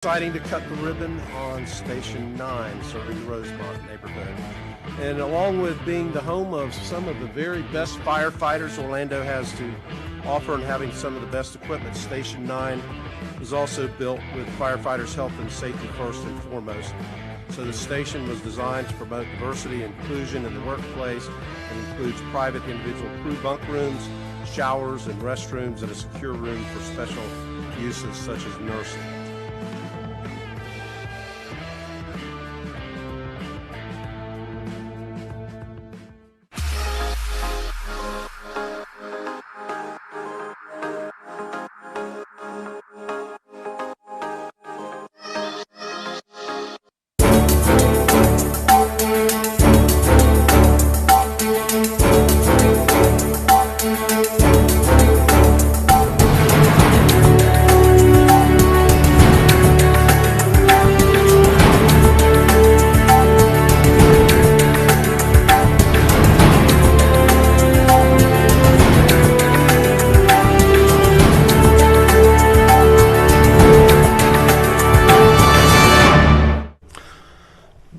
Exciting to cut the ribbon on Station 9, serving the Rosemont neighborhood. And along with being the home of some of the very best firefighters Orlando has to offer and having some of the best equipment, Station 9 was also built with firefighters' health and safety first and foremost. So the station was designed to promote diversity and inclusion in the workplace and includes private individual crew bunk rooms, showers and restrooms, and a secure room for special uses such as nursing.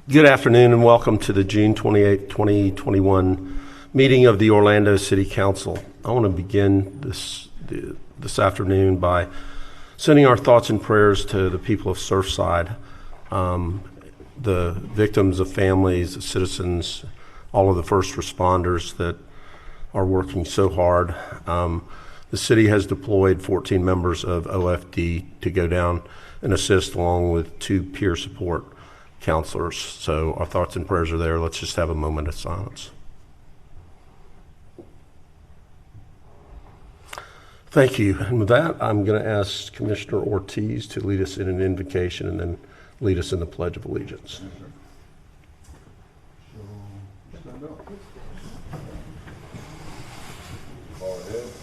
Good afternoon and welcome to the June 28, 2021 meeting of the Orlando City Council. I want to begin this afternoon by sending our thoughts and prayers to the people of Surfside, the victims of families, the citizens, all of the first responders that are working so hard. The city has deployed 14 members of OFD to go down and assist along with 2 peer support counselors. So our thoughts and prayers are there. Let's just have a moment of silence. Thank you. And with that, I'm going to ask Commissioner Ortiz to lead us in an invocation and then lead us in the Pledge of Allegiance. Stand up. Bow our heads.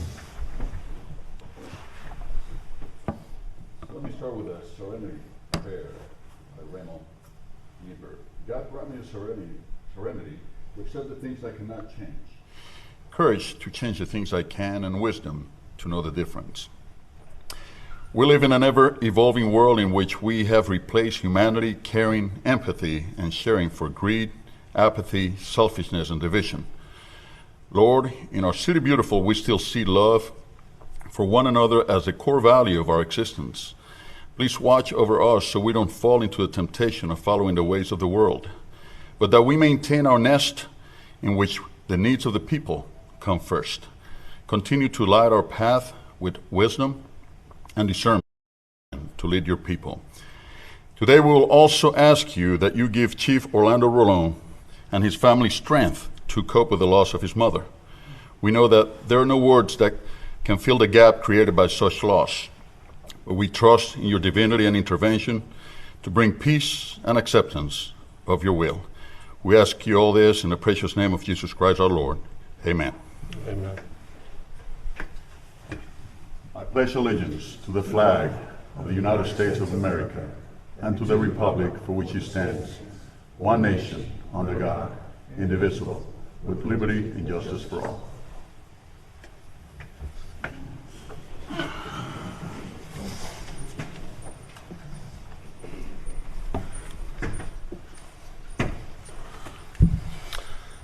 Let me start with a serenity prayer by Raymond. God brought me a serenity to accept the things I cannot change, courage to change the things I can, and wisdom to know the difference. We live in an ever-evolving world in which we have replaced humanity, caring, empathy, and sharing for greed, apathy, selfishness, and division. Lord, in our city beautiful, we still see love for one another as the core value of our existence. Please watch over us so we don't fall into the temptation of following the ways of the world, but that we maintain our nest in which the needs of the people come first. Continue to light our path with wisdom and discernment to lead your people. Today we will also ask you that you give Chief Orlando Rolón and his family strength to cope with the loss of his mother. We know that there are no words that can fill the gap created by such loss. We trust in your divinity and intervention to bring peace and acceptance of your will. We ask you all this in the precious name of Jesus Christ our Lord. Amen. Amen. I pledge allegiance to the flag of the United States of America and to the republic for which it stands, one nation, under God, indivisible, with liberty and justice for all.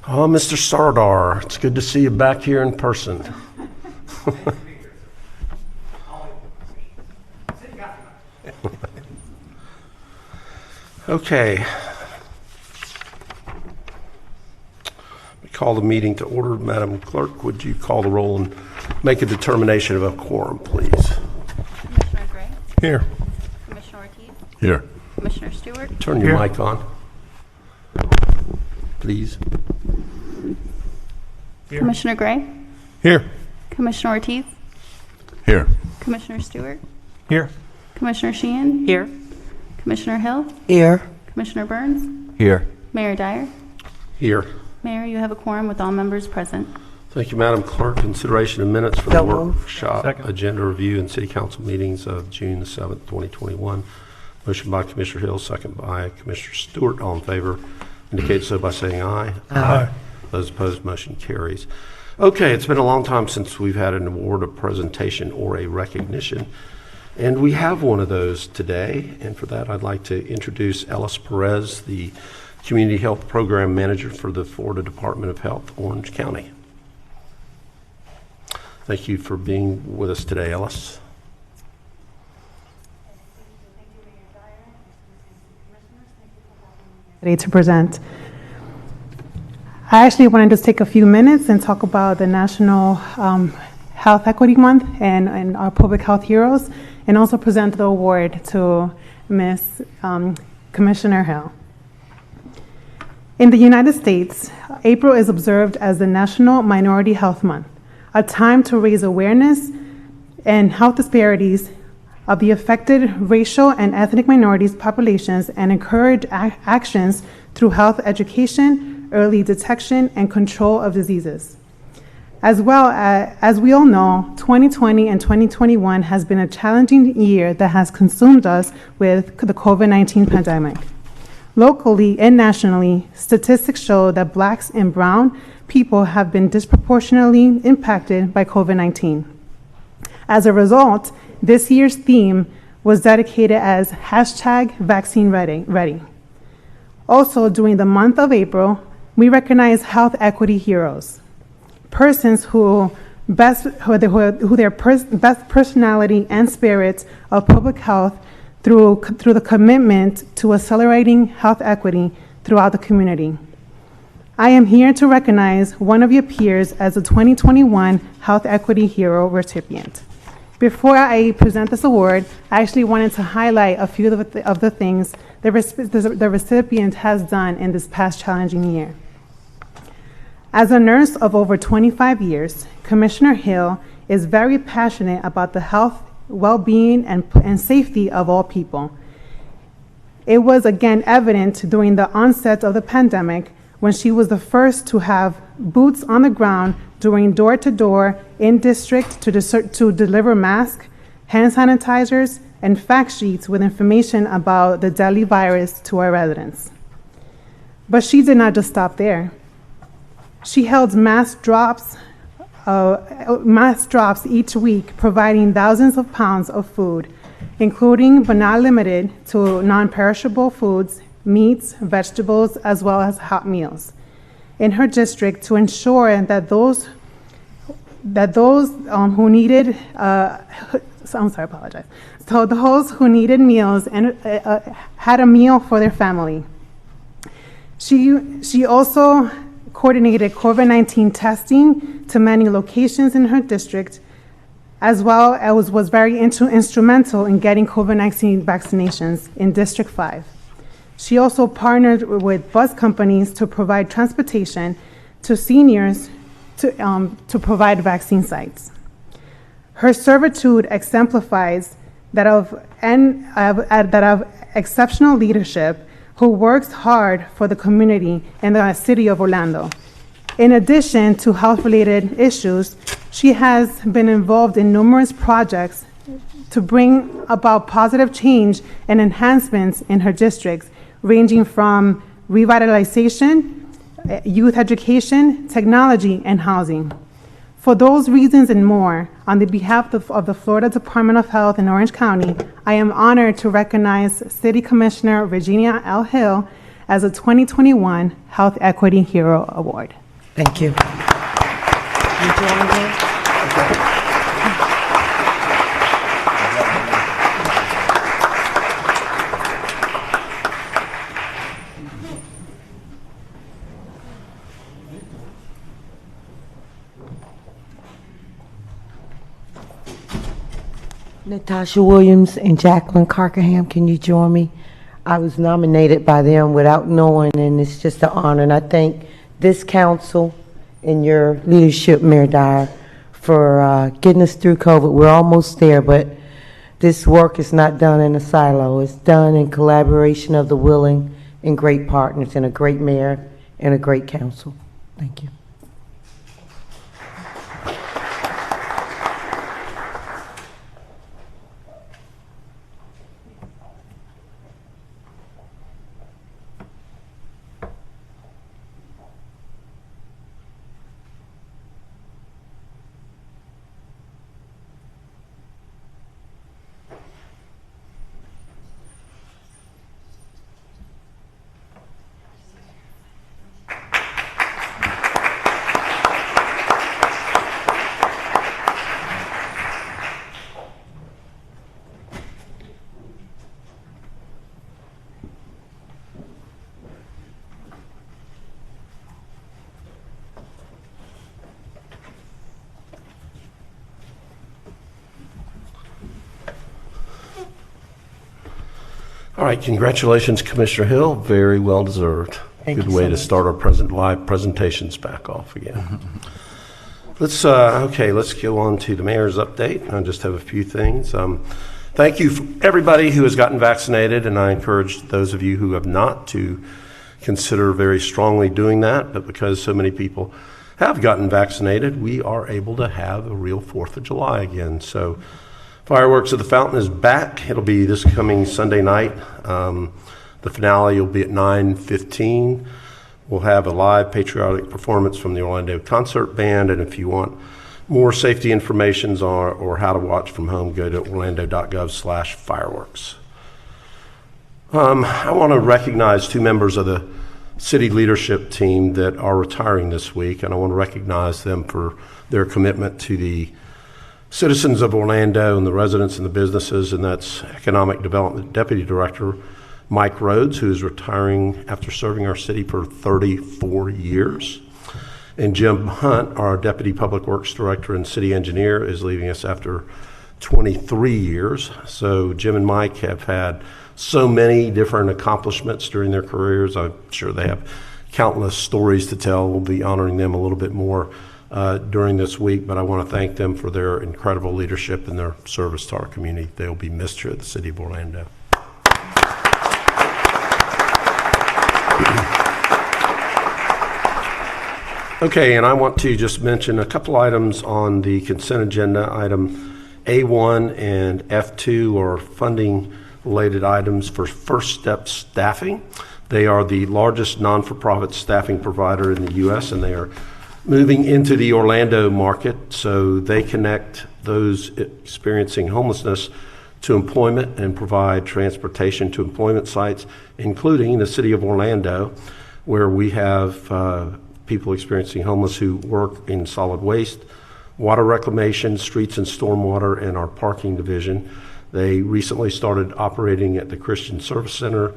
Oh, Mr. Sardar, it's good to see you back here in person. Okay. We call the meeting to order. Madam Clerk, would you call the roll and make a determination of a quorum, please? Commissioner Gray? Here. Commissioner Ortiz? Here. Commissioner Stewart? Turn your mic on, please. Here. Commissioner Gray? Here. Commissioner Ortiz? Here. Commissioner Stewart? Here. Commissioner Sheehan? Here. Commissioner Hill? Here. Commissioner Burns? Here. Mayor Dyer? Here. Mayor, you have a quorum with all members present. Thank you, Madam Clerk. Consideration of minutes for the So moved. workshop agenda review and city council meetings of June the 7th, 2021. Motion by Commissioner Hill, second by Commissioner Stewart. All in favor indicate so by saying aye. Aye. Those opposed, motion carries. Okay, it's been a long time since we've had an award, a presentation, or a recognition And we have one of those today, and for that I'd like to introduce Ellis Perez, the Community Health Program Manager for the Florida Department of Health, Orange County. Thank you for being with us today, Ellis. Today to present. I actually wanted to take a few minutes and talk about the National Health Equity Month and our public health heroes, and also present the award to Ms. Commissioner Hill. In the United States, April is observed as the National Minority Health Month, a time to raise awareness and health disparities of the affected racial and ethnic minorities populations and encourage actions through health education, early detection, and control of diseases. As well, as we all know, 2020 and 2021 has been a challenging year that has consumed us with the COVID-19 pandemic. Locally and nationally, statistics show that Blacks and Brown people have been disproportionately impacted by COVID-19. As a result, this year's theme was dedicated as #VaccineReady. Also, during the month of April, we recognize health equity heroes, persons who their best personality and spirit of public health through the commitment to accelerating health equity throughout the community. I am here to recognize one of your peers as a 2021 Health Equity Hero recipient. Before I present this award, I actually wanted to highlight a few of the things the recipient has done in this past challenging year. As a nurse of over 25 years, Commissioner Hill is very passionate about the health, well-being, and safety of all people. It was again evident during the onset of the pandemic when she was the first to have boots on the ground doing door-to-door in district to deliver masks, hand sanitizers, and fact sheets with information about the deadly virus to our residents. But she did not just stop there. She held mass drops each week, providing thousands of pounds of food, including but not limited to non-perishable foods, meats, vegetables, as well as hot meals in her district to ensure that those who needed So those who needed meals and had a meal for their family. She also coordinated COVID-19 testing to many locations in her district, as well as was very instrumental in getting COVID-19 vaccinations in District 5. She also partnered with bus companies to provide transportation to seniors to provide vaccine sites. Her servitude exemplifies that of exceptional leadership who works hard for the community and the city of Orlando. In addition to health-related issues, she has been involved in numerous projects to bring about positive change and enhancements in her districts, ranging from revitalization, youth education, technology, and housing. For those reasons and more, on the behalf of the Florida Department of Health in Orange County, I am honored to recognize City Commissioner Virginia L. Hill as a 2021 Health Equity Hero Award. Thank you. Natasha Williams and Jacqueline Carcaham, can you join me? I was nominated by them without knowing, and it's just an honor. And I thank this council and your leadership, Mayor Dyer, for getting us through COVID. We're almost there, but this work is not done in a silo. It's done in collaboration of the willing and great partners, and a great mayor and a great council. Thank you. All right, congratulations, Commissioner Hill. Very well deserved. Thank Good you way so to much. start our live presentations back off again. Let's go on to the mayor's update. I just have a few things. Thank you for everybody who has gotten vaccinated, and I encourage those of you who have not to consider very strongly doing that. But because so many people have gotten vaccinated, we are able to have a real 4th of July again. So Fireworks at the Fountain is back. It'll be this coming Sunday night. The finale will be at 9:15. We'll have a live patriotic performance from the Orlando Concert Band, and if you want more safety information or how to watch from home, go to orlando.gov/fireworks. I want to recognize 2 members of the city leadership team that are retiring this week, and I want to recognize them for their commitment to the citizens of Orlando and the residents and the businesses, and that's Economic Development Deputy Director Mike Rhodes, who is retiring after serving our city for 34 years. And Jim Hunt, our Deputy Public Works Director and City Engineer, is leaving us after 23 years. So Jim and Mike have had so many different accomplishments during their careers. I'm sure they have countless stories to tell. We'll be honoring them a little bit more during this week, but I want to thank them for their incredible leadership and their service to our community. They'll be missed here at the City of Orlando. Okay, and I want to just mention a couple items on the consent agenda. Item A1 and F2 are funding-related items for First Step Staffing. They are the largest non-for-profit staffing provider in the U.S., and they are moving into the Orlando market, so they connect those experiencing homelessness to employment and provide transportation to employment sites, including the City of Orlando, where we have people experiencing homeless who work in solid waste, water reclamation, streets and stormwater, and our parking division. They recently started operating at the Christian Service Center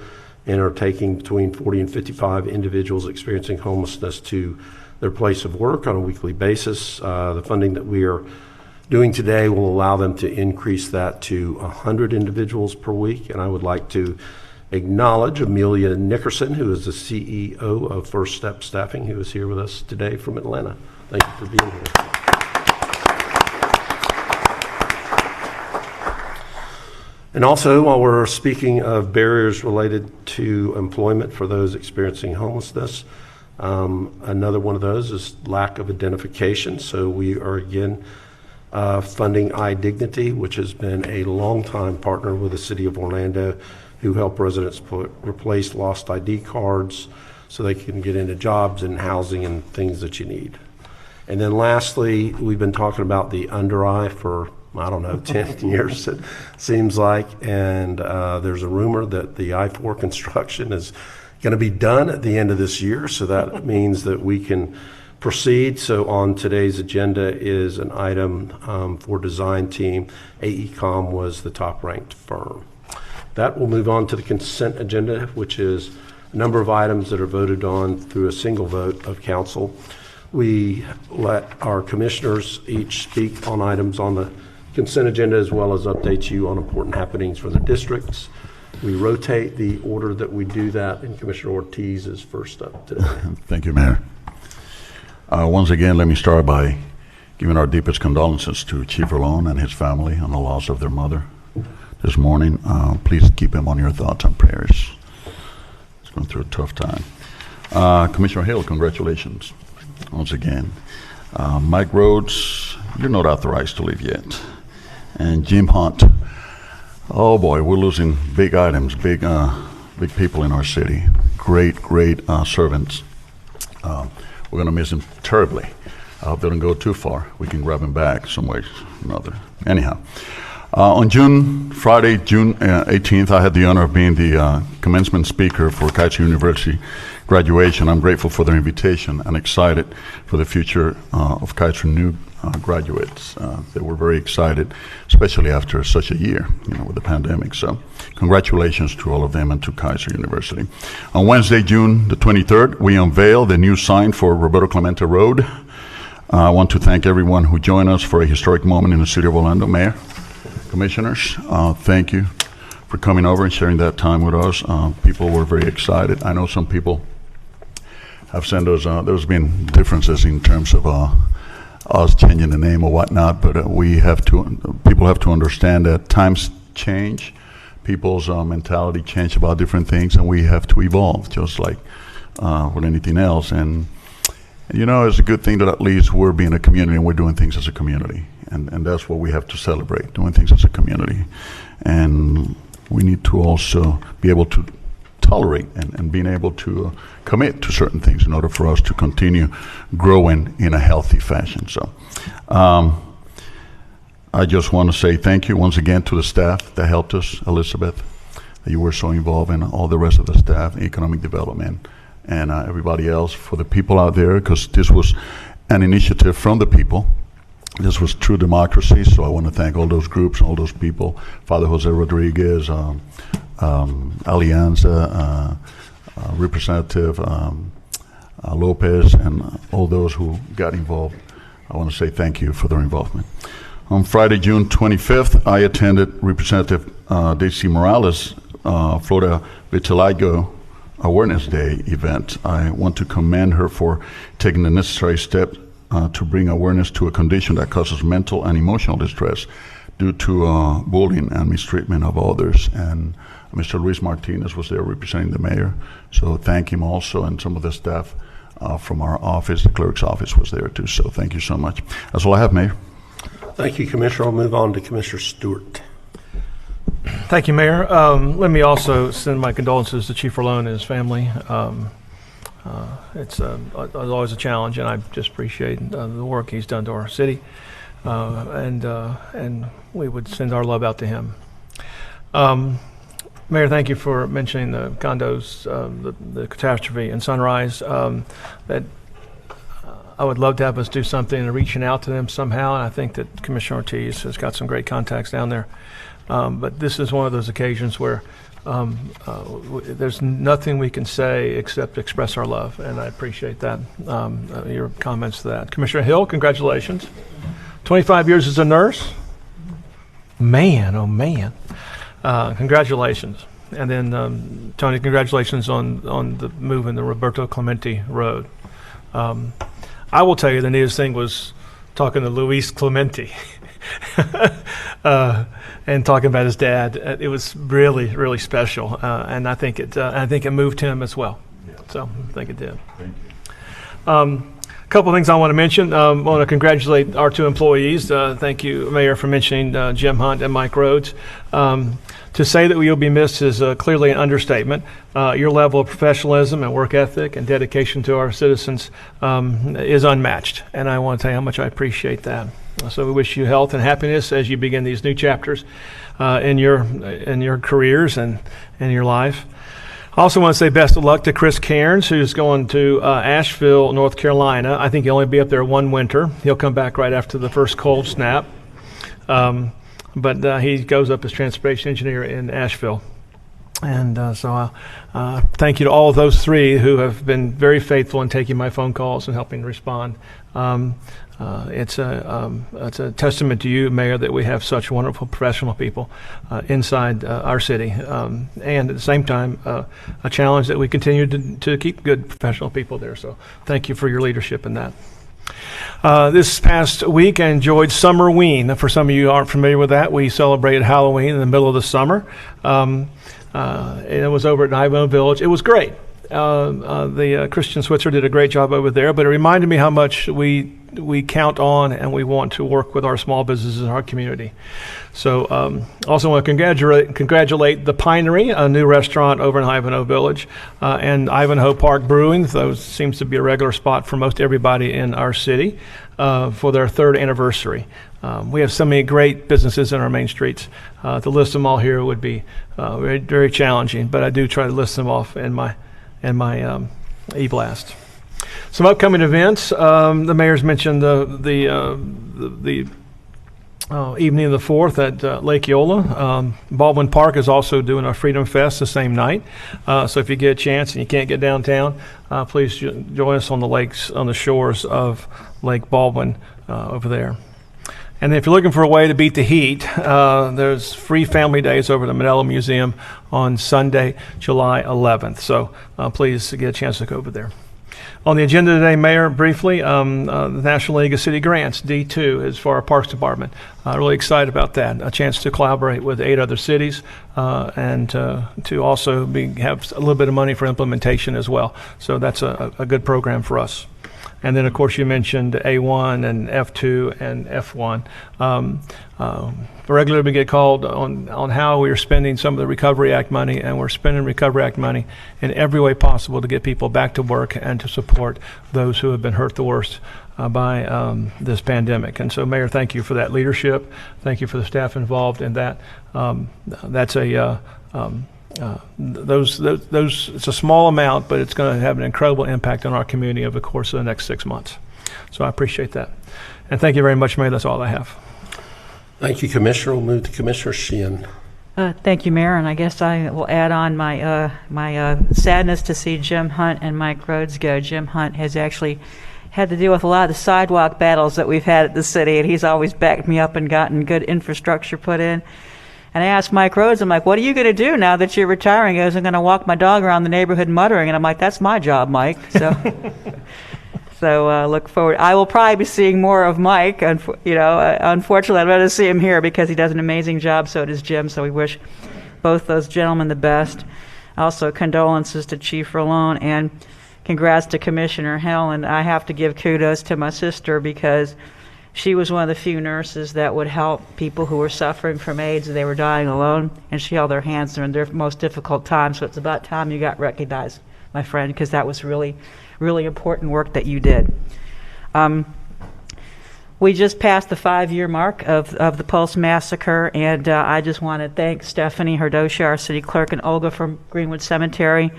and are taking between 40 and 55 individuals experiencing homelessness to their place of work on a weekly basis. The funding that we are doing today will allow them to increase that to 100 individuals per week. And I would like to acknowledge Amelia Nickerson, who is the CEO of First Step Staffing, who is here with us today from Atlanta. Thank you for being here. And also, while we're speaking of barriers related to employment for those experiencing homelessness, another one of those is lack of identification. So we are again funding iDignity, which has been a longtime partner with the City of Orlando, who help residents replace lost ID cards so they can get into jobs and housing and things that you need. And then lastly, we've been talking about the under eye for, 10 years it seems like, and there's a rumor that the I-4 construction is going to be done at the end of this year, so that means that we can proceed. So on today's agenda is an item for design team. AECOM was the top-ranked firm. That will move on to the consent agenda, which is a number of items that are voted on through a single vote of council. We let our commissioners each speak on items on the consent agenda, as well as update you on important happenings for the districts. We rotate the order that we do that, and Commissioner Ortiz is first up today. Thank you, Mayor. Once again, let me start by giving our deepest condolences to Chief Rolón and his family on the loss of their mother this morning. Please keep him on your thoughts and prayers. He's going through a tough time. Commissioner Hill, congratulations once again. Mike Rhodes, you're not authorized to leave yet. And Jim Hunt, oh boy, we're losing big items, big people in our city. Great servants. We're going to miss him terribly. I hope they don't go too far. We can grab him back some way or another. Anyhow, on Friday, June 18th, I had the honor of being the commencement speaker for Kaiser University graduation. I'm grateful for their invitation and excited for the future of Kaiser new graduates. They were very excited, especially after such a year, with the pandemic. So congratulations to all of them and to Kaiser University. On Wednesday, June the 23rd, we unveiled the new sign for Roberto Clemente Road. I want to thank everyone who joined us for a historic moment in the City of Orlando. Mayor, Commissioners, thank you for coming over and sharing that time with us. People were very excited. I know some people have sent us, there's been differences in terms of us changing the name or whatnot, but people have to understand that times change, people's mentality change about different things, and we have to evolve, just like with anything else. And it's a good thing that at least we're being a community and we're doing things as a community. And that's what we have to celebrate, doing things as a community. And we need to also be able to tolerate and being able to commit to certain things in order for us to continue growing in a healthy fashion. So I just want to say thank you once again to the staff that helped us, Elizabeth, that you were so involved, and all the rest of the staff, economic development, and everybody else, for the people out there, because this was an initiative from the people. This was true democracy, so I want to thank all those groups, all those people, Father Jose Rodriguez, Alianza, Representative Lopez, and all those who got involved. I want to say thank you for their involvement. On Friday, June 25th, I attended Representative Daisy Morales' Florida Vitiligo Awareness Day event. I want to commend her for taking the necessary steps to bring awareness to a condition that causes mental and emotional distress due to bullying and mistreatment of others. And Mr. Luis Martinez was there representing the mayor, so thank him also, and some of the staff from our office, the clerk's office was there too, so thank you so much. That's all I have, Mayor. Thank you, Commissioner. I'll move on to Commissioner Stewart. Thank you, Mayor. Let me also send my condolences to Chief Orlone and his family. It's always a challenge, and I just appreciate the work he's done to our city, and we would send our love out to him. Mayor, thank you for mentioning the condos, the catastrophe in Sunrise. That I would love to have us do something and reaching out to them somehow, and I think that Commissioner Ortiz has got some great contacts down there. But this is one of those occasions where there's nothing we can say except express our love, and I appreciate that, your comments to that. Commissioner Hill, congratulations. 25 years as a nurse? Man, oh man. Congratulations. And then, Tony, congratulations on the move in the Roberto Clemente Road. I will tell you the neatest thing was talking to Luis Clemente. And talking about his dad, it was really, really special, and I think it moved him as well. Yeah. So I think it did. Thank you. A couple of things I want to mention. I want to congratulate our two employees. Thank you, Mayor, for mentioning Jim Hunt and Mike Rhodes. To say that we will be missed is clearly an understatement. Your level of professionalism and work ethic and dedication to our citizens is unmatched, and I want to tell you how much I appreciate that. So we wish you health and happiness as you begin these new chapters in your careers and in your life. I also want to say best of luck to Chris Cairns, who's going to Asheville, North Carolina. I think he'll only be up there one winter. He'll come back right after the first cold snap. But he goes up as transportation engineer in Asheville. And so thank you to all of those three who have been very faithful in taking my phone calls and helping respond. It's a testament to you, Mayor, that we have such wonderful professional people inside our city, and at the same time, a challenge that we continue to keep good professional people there. So thank you for your leadership in that. This past week, I enjoyed Summerween. For some of you who aren't familiar with that, we celebrated Halloween in the middle of the summer. And it was over at Ivanhoe Village. It was great. The Christian Switzer did a great job over there, but it reminded me how much we count on and we want to work with our small businesses in our community. So also want to congratulate The Pinery, a new restaurant over in Ivanhoe Village, and Ivanhoe Park Brewing. Those seems to be a regular spot for most everybody in our city for their third anniversary. We have so many great businesses in our main streets. To list them all here would be very, very challenging, but I do try to list them off in my e-blast. Some upcoming events. The mayor's mentioned the evening of the 4th at Lake Eola. Baldwin Park is also doing a Freedom Fest the same night. So if you get a chance and you can't get downtown, please join us on the lakes, on the shores of Lake Baldwin over there. And if you're looking for a way to beat the heat, there's free family days over at the Manila Museum on Sunday, July 11th. So please get a chance to go over there. On the agenda today, Mayor, briefly, the National League of City Grants, D2, is for our Parks Department. Really excited about that. A chance to collaborate with 8 other cities and to also have a little bit of money for implementation as well. So that's a good program for us. And then, of course, you mentioned A1 and F2 and F1. Regularly we get called on how we are spending some of the Recovery Act money, and we're spending Recovery Act money in every way possible to get people back to work and to support those who have been hurt the worst by this pandemic. And so, Mayor, thank you for that leadership. Thank you for the staff involved in that. That's a it's a small amount, but it's going to have an incredible impact on our community over the course of the next 6 months. So I appreciate that. And thank you very much, Mayor. That's all I have. Thank you, Commissioner. We'll move to Commissioner Sheehan. Thank you, Mayor, and I guess I will add on my sadness to see Jim Hunt and Mike Rhodes go. Jim Hunt has actually had to deal with a lot of the sidewalk battles that we've had at the city, and he's always backed me up and gotten good infrastructure put in. And I asked Mike Rhodes, I'm like, what are you going to do now that you're retiring? He goes, I'm going to walk my dog around the neighborhood muttering. And I'm like, that's my job, Mike. So look forward. I will probably be seeing more of Mike. Unfortunately, I'd rather see him here because he does an amazing job. So does Jim. So we wish both those gentlemen the best. Also, condolences to Chief Rolone and congrats to Commissioner Hill. And I have to give kudos to my sister because she was one of the few nurses that would help people who were suffering from AIDS. They were dying alone, and she held their hands during their most difficult time. So it's about time you got recognized, my friend, because that was really, really important work that you did. We just passed the 5-year mark of the Pulse Massacre, and I just want to thank Stephanie Herdosia, our city clerk, and Olga from Greenwood Cemetery.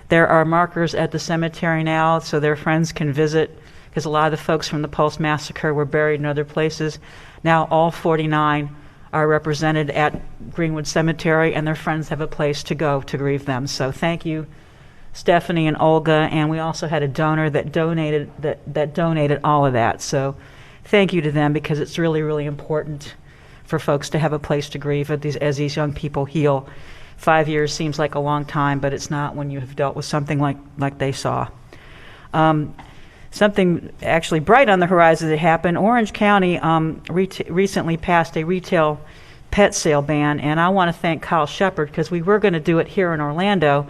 There are markers at the cemetery now so their friends can visit, because a lot of the folks from the Pulse Massacre were buried in other places. Now all 49 are represented at Greenwood Cemetery, and their friends have a place to go to grieve them. So thank you, Stephanie and Olga, and we also had a donor that donated all of that. So thank you to them, because it's really, really important for folks to have a place to grieve as these young people heal. 5 years seems like a long time, but it's not when you have dealt with something like they saw. Something actually bright on the horizon that happened. Orange County recently passed a retail pet sale ban, and I want to thank Kyle Shepard, because we were going to do it here in Orlando,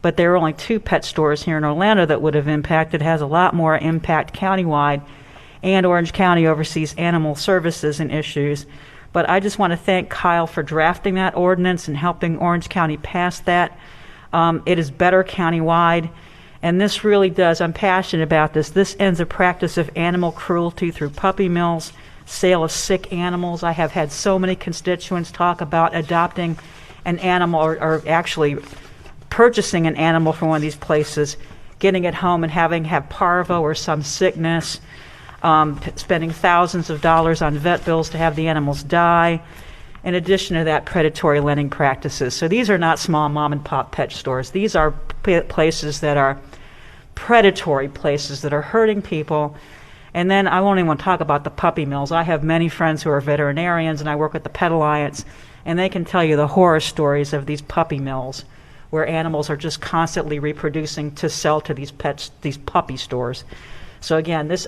but there are only 2 pet stores here in Orlando that would have impacted. It has a lot more impact countywide, and Orange County oversees animal services and issues. But I just want to thank Kyle for drafting that ordinance and helping Orange County pass that. It is better countywide. And this really does, I'm passionate about this. This ends a practice of animal cruelty through puppy mills, sale of sick animals. I have had so many constituents talk about adopting an animal or actually purchasing an animal from one of these places, getting it home and have parvo or some sickness, spending thousands of dollars on vet bills to have the animals die. In addition to that, predatory lending practices. So these are not small mom and pop pet stores. These are places that are predatory places that are hurting people. And then I won't even talk about the puppy mills. I have many friends who are veterinarians, and I work with the Pet Alliance, and they can tell you the horror stories of these puppy mills where animals are just constantly reproducing to sell to these puppy stores. So again, this,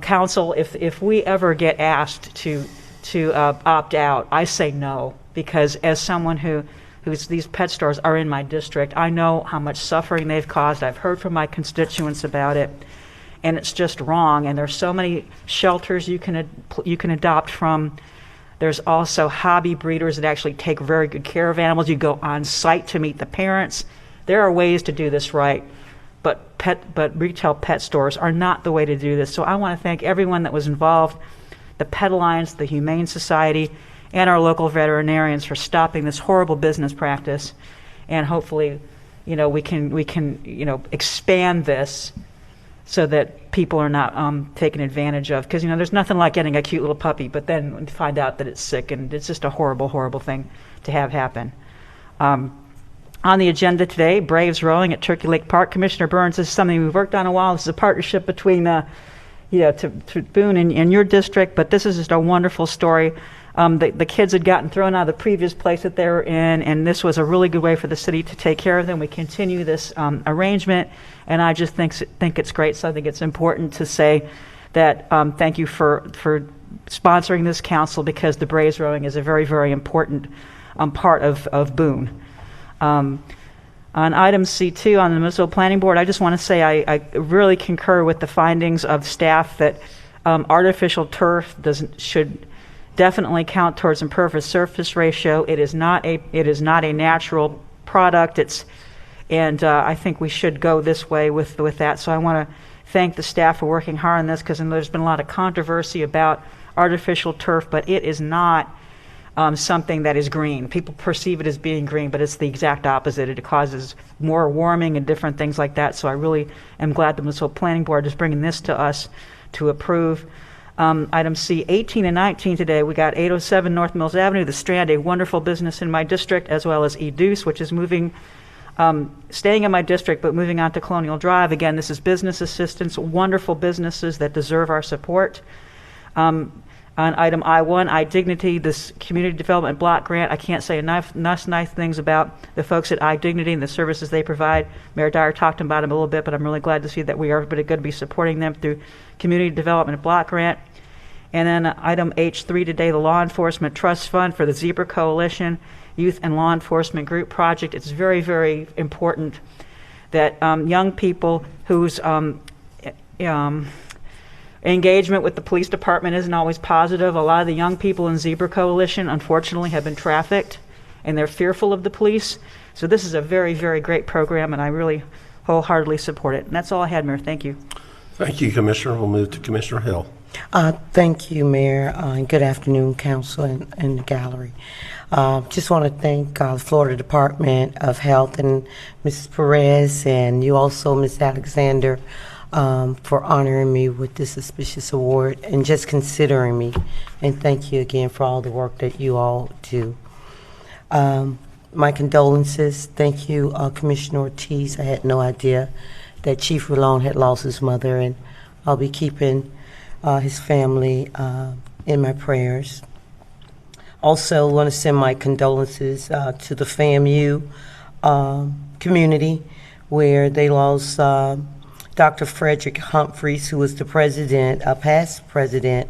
council, if we ever get asked to opt out, I say no, because as someone who's these pet stores are in my district, I know how much suffering they've caused. I've heard from my constituents about it, and it's just wrong. And there's so many shelters you can adopt from. There's also hobby breeders that actually take very good care of animals. You go on site to meet the parents. There are ways to do this right, but retail pet stores are not the way to do this. So I want to thank everyone that was involved, the Pet Alliance, the Humane Society, and our local veterinarians for stopping this horrible business practice. And hopefully, we can expand this so that people are not taken advantage of. Because there's nothing like getting a cute little puppy, but then find out that it's sick, and it's just a horrible, horrible thing to have happen. On the agenda today, Braves rowing at Turkey Lake Park. Commissioner Burns, this is something we've worked on a while. This is a partnership between to Boone in your district, but this is just a wonderful story. The kids had gotten thrown out of the previous place that they were in, and this was a really good way for the city to take care of them. We continue this arrangement, and I just think it's great. So I think it's important to say that thank you for sponsoring this council, because the Braves rowing is a very, very important part of Boone. On item C2 on the municipal planning board, I just want to say I really concur with the findings of staff that artificial turf should definitely count towards impervious surface ratio. It is not a natural product. I think we should go this way with that. So I want to thank the staff for working hard on this, because there's been a lot of controversy about artificial turf, but it is not something that is green. People perceive it as being green, but it's the exact opposite. It causes more warming and different things like that. So I really am glad the municipal planning board is bringing this to us to approve. Item C, 18 and 19 today, we got 807 North Mills Avenue, The Strand, a wonderful business in my district, as well as Edeuce, which is staying in my district, but moving on to Colonial Drive. Again, this is business assistance, wonderful businesses that deserve our support. On item I1, iDignity, this community development block grant, I can't say enough nice things about the folks at iDignity and the services they provide. Mayor Dyer talked about them a little bit, but I'm really glad to see that we are going to be supporting them through community development block grant. And then item H3 today, the Law Enforcement Trust Fund for the Zebra Coalition Youth and Law Enforcement Group Project. It's very, very important that young people whose engagement with the police department isn't always positive. A lot of the young people in Zebra Coalition, unfortunately, have been trafficked, and they're fearful of the police. So this is a very, very great program, and I really wholeheartally support it. And that's all I had, Mayor. Thank you. Thank you, Commissioner. We'll move to Commissioner Hill. Thank you, Mayor, and good afternoon, Council and the gallery. Just want to thank the Florida Department of Health and Mrs. Perez, and you also, Ms. Alexander, for honoring me with this auspicious award and just considering me. And thank you again for all the work that you all do. My condolences. Thank you, Commissioner Ortiz. I had no idea that Chief Rolon had lost his mother, and I'll be keeping his family in my prayers. Also want to send my condolences to the FAMU community, where they lost Dr. Frederick Humphreys, who was the president, past president.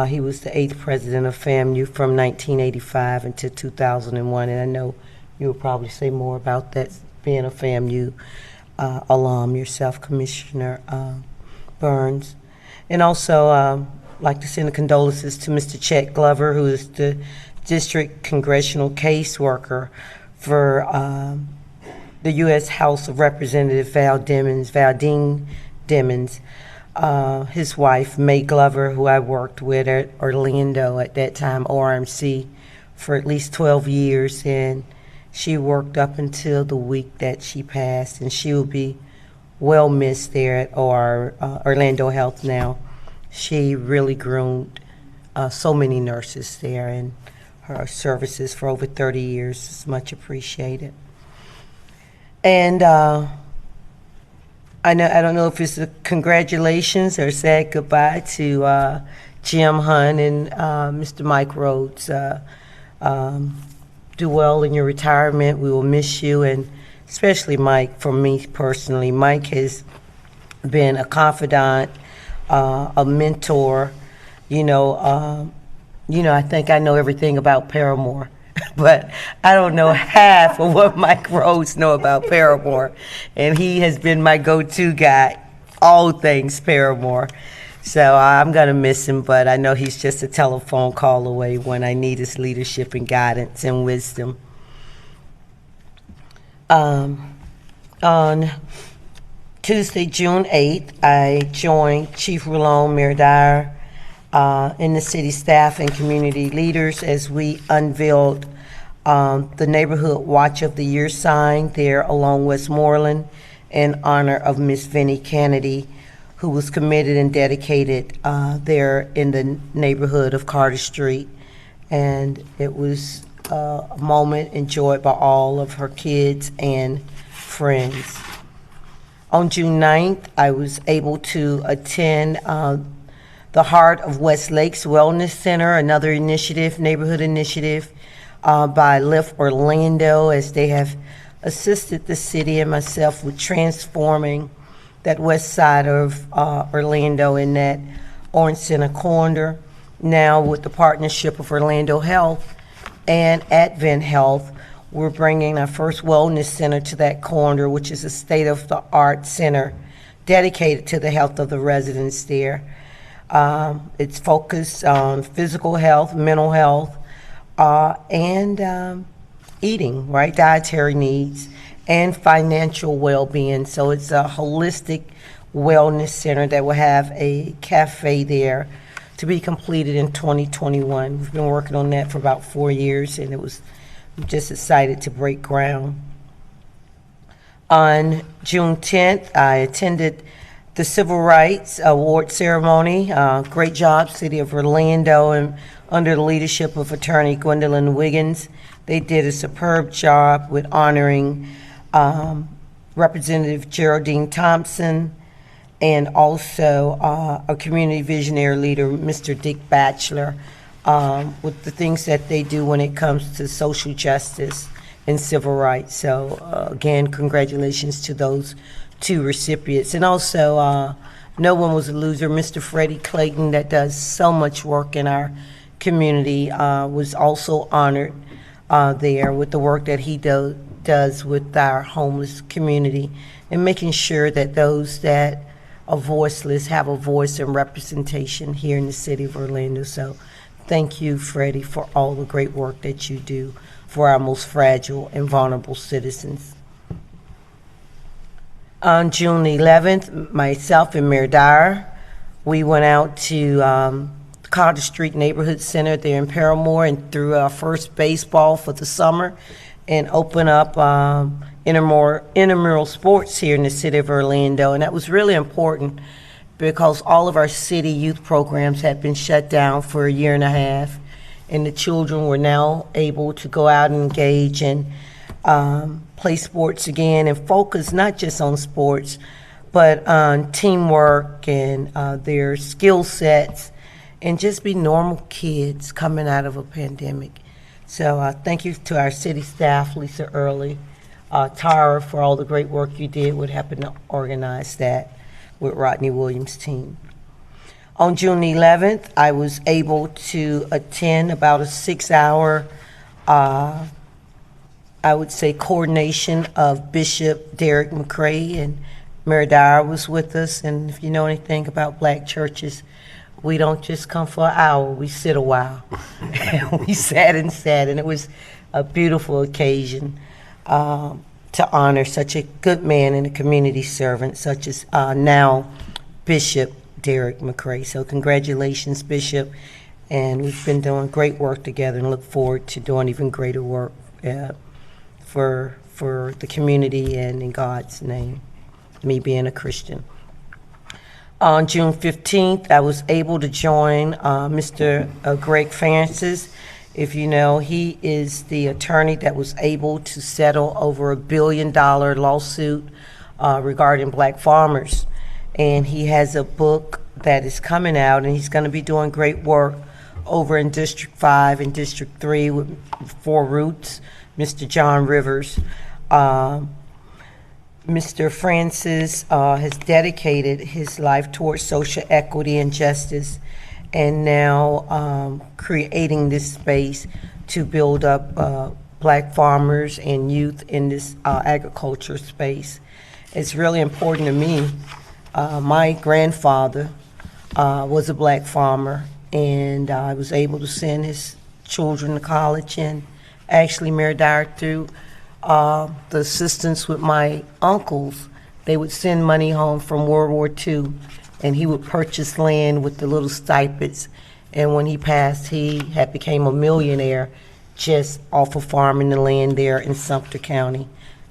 He was the 8th president of FAMU from 1985 until 2001, and I know you will probably say more about that, being a FAMU alum yourself, Commissioner Burns. And also like to send the condolences to Mr. Chet Glover, who is the district congressional caseworker for the U.S. House of Representatives Valdine Dimmons, his wife, May Glover, who I worked with at Orlando at that time, RMC, for at least 12 years, and she worked up until the week that she passed, and she will be well missed there at Orlando Health now. She really groomed so many nurses there, and her services for over 30 years is much appreciated. And I don't know if it's a congratulations or sad goodbye to Jim Hunt and Mr. Mike Rhodes. Do well in your retirement. We will miss you, and especially Mike. For me personally, Mike has been a confidant, a mentor. I think I know everything about Paramore, but I don't know half of what Mike Rhodes know about Paramore, and he has been my go-to guy, all things Paramore. So I'm going to miss him, but I know he's just a telephone call away when I need his leadership and guidance and wisdom. On Tuesday, June 8th, I joined Chief Rolon, Mayor Dyer, and the city staff and community leaders as we unveiled the Neighborhood Watch of the Year sign there along Westmoreland in honor of Miss Vinnie Kennedy, who was committed and dedicated there in the neighborhood of Carter Street. And it was a moment enjoyed by all of her kids and friends. On June 9th, I was able to attend the Heart of West Lakes Wellness Center, another initiative, neighborhood initiative by Lift Orlando, as they have assisted the city and myself with transforming that west side of Orlando in that Orange Center corridor. Now with the partnership of Orlando Health and Advent Health, we're bringing our first wellness center to that corridor, which is a state-of-the-art center dedicated to the health of the residents there. It's focused on physical health, mental health, and eating, right, dietary needs, and financial well-being. So it's a holistic wellness center that will have a cafe there to be completed in 2021. We've been working on that for about 4 years, and I'm just excited to break ground. On June 10th, I attended the Civil Rights Award ceremony. Great job, City of Orlando, and under the leadership of Attorney Gwendolyn Wiggins. They did a superb job with honoring Representative Geraldine Thompson and also a community visionary leader, Mr. Dick Batchelor, with the things that they do when it comes to social justice and civil rights. So again, congratulations to those two recipients. And also, no one was a loser. Mr. Freddie Clayton, that does so much work in our community, was also honored there with the work that he does with our homeless community and making sure that those that are voiceless have a voice and representation here in the city of Orlando. So thank you, Freddie, for all the great work that you do for our most fragile and vulnerable citizens. On June 11th, myself and Mayor Dyer, we went out to Carter Street Neighborhood Center there in Paramore and threw our first baseball for the summer and opened up intramural sports here in the city of Orlando. And that was really important because all of our city youth programs had been shut down for 1.5 years, and the children were now able to go out and engage and play sports again and focus not just on sports, but on teamwork and their skill sets and just be normal kids coming out of a pandemic. So thank you to our city staff, Lisa Early, Tara, for all the great work you did with helping to organize that with Rodney Williams' team. On June 11th, I was able to attend about a 6-hour, I would say, coordination of Bishop Derek McCrae, and Mayor Dyer was with us. And if you know anything about black churches, we don't just come for an hour, we sit a while. And we sat, and it was a beautiful occasion to honor such a good man and a community servant, such as now Bishop Derek McCrae. So congratulations, Bishop, and we've been doing great work together and look forward to doing even greater work for the community and in God's name, me being a Christian. On June 15th, I was able to join Mr. Greg Francis. If you know, he is the attorney that was able to settle over $1 billion lawsuit regarding black farmers. And he has a book that is coming out, and he's going to be doing great work over in District 5 and District 3 with 4 Roots, Mr. John Rivers. Mr. Francis has dedicated his life towards social equity and justice, and now creating this space to build up black farmers and youth in this agriculture space. It's really important to me. My grandfather was a black farmer, and I was able to send his children to college, and actually Mayor Dyer, through the assistance with my uncles, they would send money home from World War II, and he would purchase land with the little stipends. And when he passed, he had became a millionaire just off of farming the land there in Sumter County,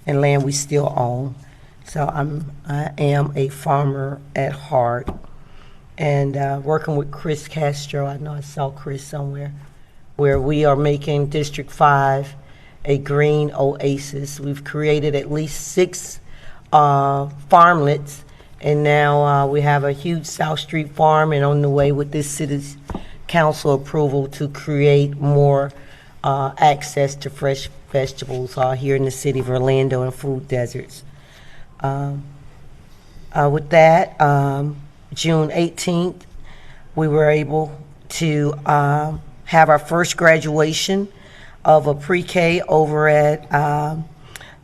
and land we still own. So I am a farmer at heart, and working with Chris Castro, I know I saw Chris somewhere, where we are making District 5 a green oasis. We've created at least 6 farmlets, and now we have a huge South Street farm, and on the way with this city's council approval to create more access to fresh vegetables here in the city of Orlando and food deserts. With that, June 18th, we were able to have our first graduation of a pre-K over at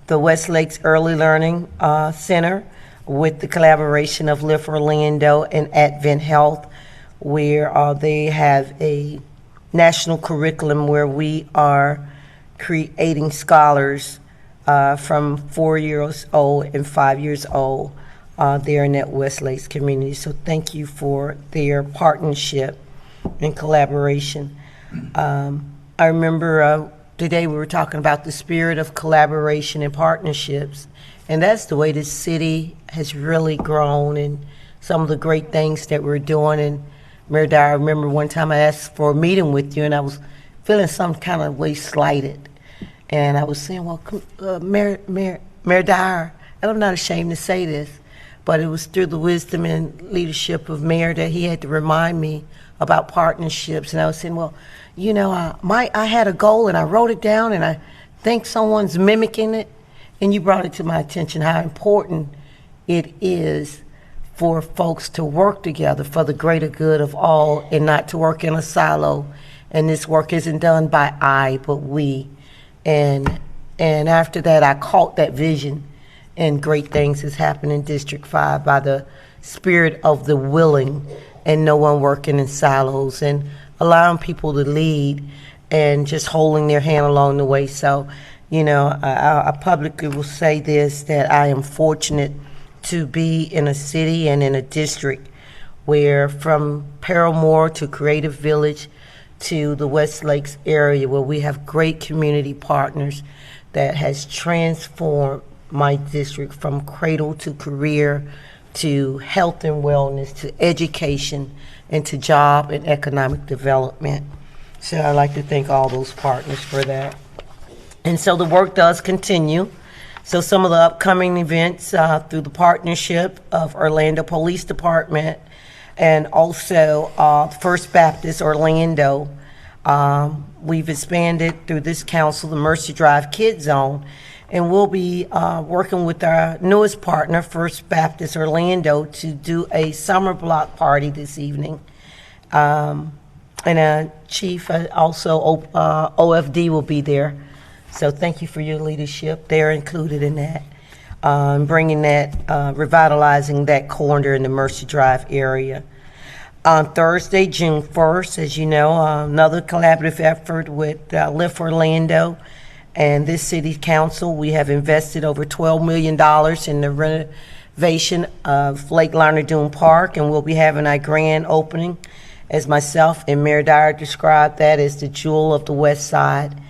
the West Lakes Early Learning Center with the collaboration of Lift Orlando and Advent Health, where they have a national curriculum where we are creating scholars from 4 years old and 5 years old there in that West Lakes community. So thank you for their partnership and collaboration. I remember today we were talking about the spirit of collaboration and partnerships, and that's the way this city has really grown and some of the great things that we're doing. And Mayor Dyer, I remember one time I asked for a meeting with you, and I was feeling some kind of way slighted. And I was saying, well, Mayor Dyer, and I'm not ashamed to say this, but it was through the wisdom and leadership of Mayor that he had to remind me about partnerships. And I was saying, well, you know, I had a goal and I wrote it down, and I think someone's mimicking it. And you brought it to my attention how important it is for folks to work together for the greater good of all and not to work in a silo. And this work isn't done by I, but we. And after that, I caught that vision, and great things has happened in District 5 by the spirit of the willing and no one working in silos and allowing people to lead and just holding their hand along the way. So, you know, I publicly will say this, that I am fortunate to be in a city and in a district where, from Paramore to Creative Village to the West Lakes area, where we have great community partners that has transformed my district from cradle to career to health and wellness to education and to job and economic development. So I'd like to thank all those partners for that. And so the work does continue. So some of the upcoming events through the partnership of Orlando Police Department and also First Baptist Orlando, we've expanded through this council the Mercy Drive Kid Zone, and we'll be working with our newest partner, First Baptist Orlando, to do a summer block party this evening. And Chief, also OFD will be there. So thank you for your leadership. They're included in that, bringing that, revitalizing that corridor in the Mercy Drive area. On Thursday, June 1st, as you know, another collaborative effort with Lift Orlando and this city council. We have invested over $12 million in the renovation of Lake Liner Dune Park, and we'll be having our grand opening, as myself and Mayor Dyer described that as the jewel of the West Side,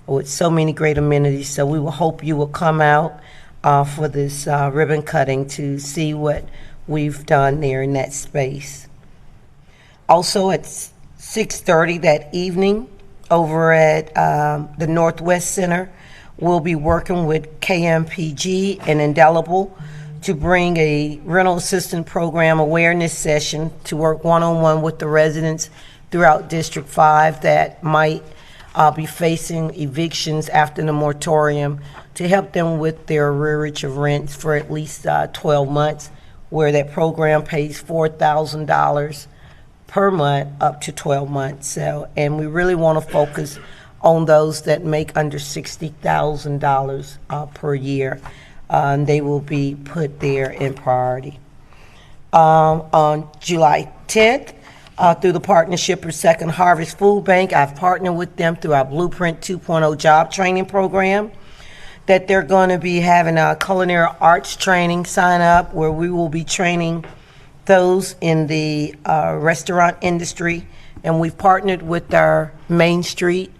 with so many great amenities. So we will hope you will come out for this ribbon cutting to see what we've done there in that space. Also at 6:30 that evening over at the Northwest Center, we'll be working with KMPG and Indelible to bring a rental assistance program awareness session to work one-on-one with the residents throughout District 5 that might be facing evictions after the moratorium, to help them with their arrearage of rents for at least 12 months, where that program pays $4,000 per month up to 12 months. So, and we really want to focus on those that make under $60,000 per year. And they will be put there in priority. On July 10th, through the partnership with Second Harvest Food Bank, I've partnered with them through our Blueprint 2.0 job training program, that they're going to be having a culinary arts training sign up, where we will be training those in the restaurant industry. And we've partnered with our Main Street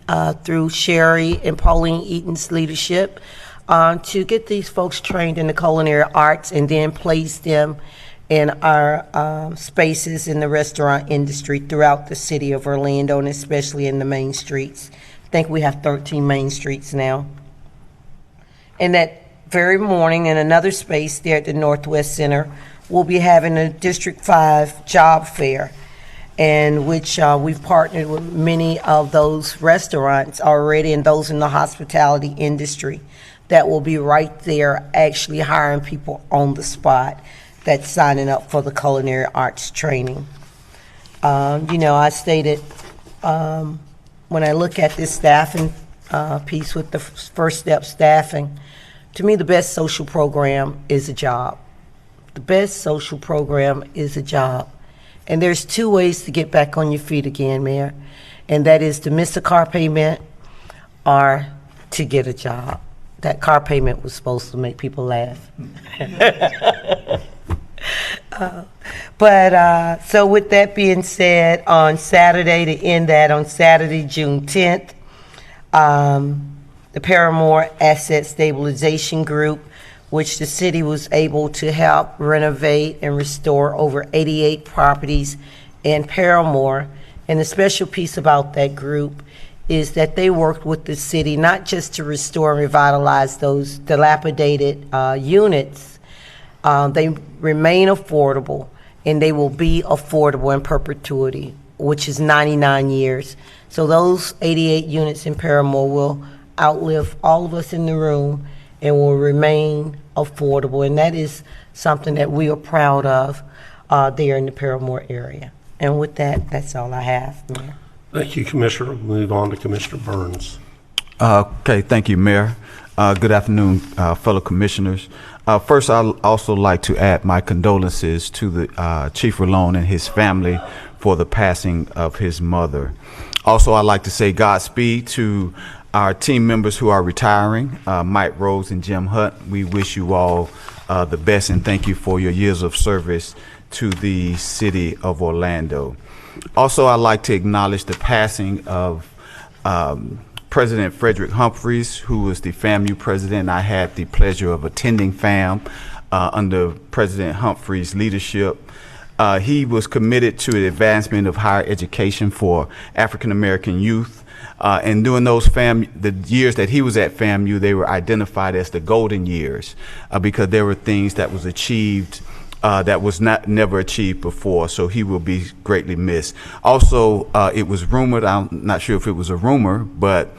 through Sherry and Pauline Eaton's leadership to get these folks trained in the culinary arts and then place them in our spaces in the restaurant industry throughout the city of Orlando, and especially in the main streets. I think we have 13 main streets now. And that very morning in another space there at the Northwest Center, we'll be having a District 5 job fair, in which we've partnered with many of those restaurants already and those in the hospitality industry that will be right there actually hiring people on the spot that's signing up for the culinary arts training. I stated when I look at this staffing piece with the First Step staffing, to me the best social program is a job. The best social program is a job. And there's two ways to get back on your feet again, Mayor, and that is to miss a car payment or to get a job. That car payment was supposed to make people laugh. So with that being said, on Saturday, to end that, on Saturday, June 10th, the Paramore Asset Stabilization Group, which the city was able to help renovate and restore over 88 properties in Paramore. And the special piece about that group is that they worked with the city not just to restore and revitalize those dilapidated units. They remain affordable, and they will be affordable in perpetuity, which is 99 years. So those 88 units in Paramore will outlive all of us in the room and will remain affordable. And that is something that we are proud of there in the Paramore area. And with that, that's all I have, Mayor. Thank you, Commissioner. We'll move on to Commissioner Burns. Okay, thank you, Mayor. Good afternoon, fellow commissioners. First, I'd also like to add my condolences to the Chief Rolone and his family for the passing of his mother. Also, I'd like to say Godspeed to our team members who are retiring, Mike Rose and Jim Hunt. We wish you all the best, and thank you for your years of service to the city of Orlando. Also, I'd like to acknowledge the passing of President Frederick Humphreys, who was the FAMU president. I had the pleasure of attending FAM under President Humphreys' leadership. He was committed to the advancement of higher education for African American youth. And during those the years that he was at FAMU, they were identified as the golden years because there were things that was achieved that was never achieved before. So he will be greatly missed. Also, it was rumored, I'm not sure if it was a rumor, but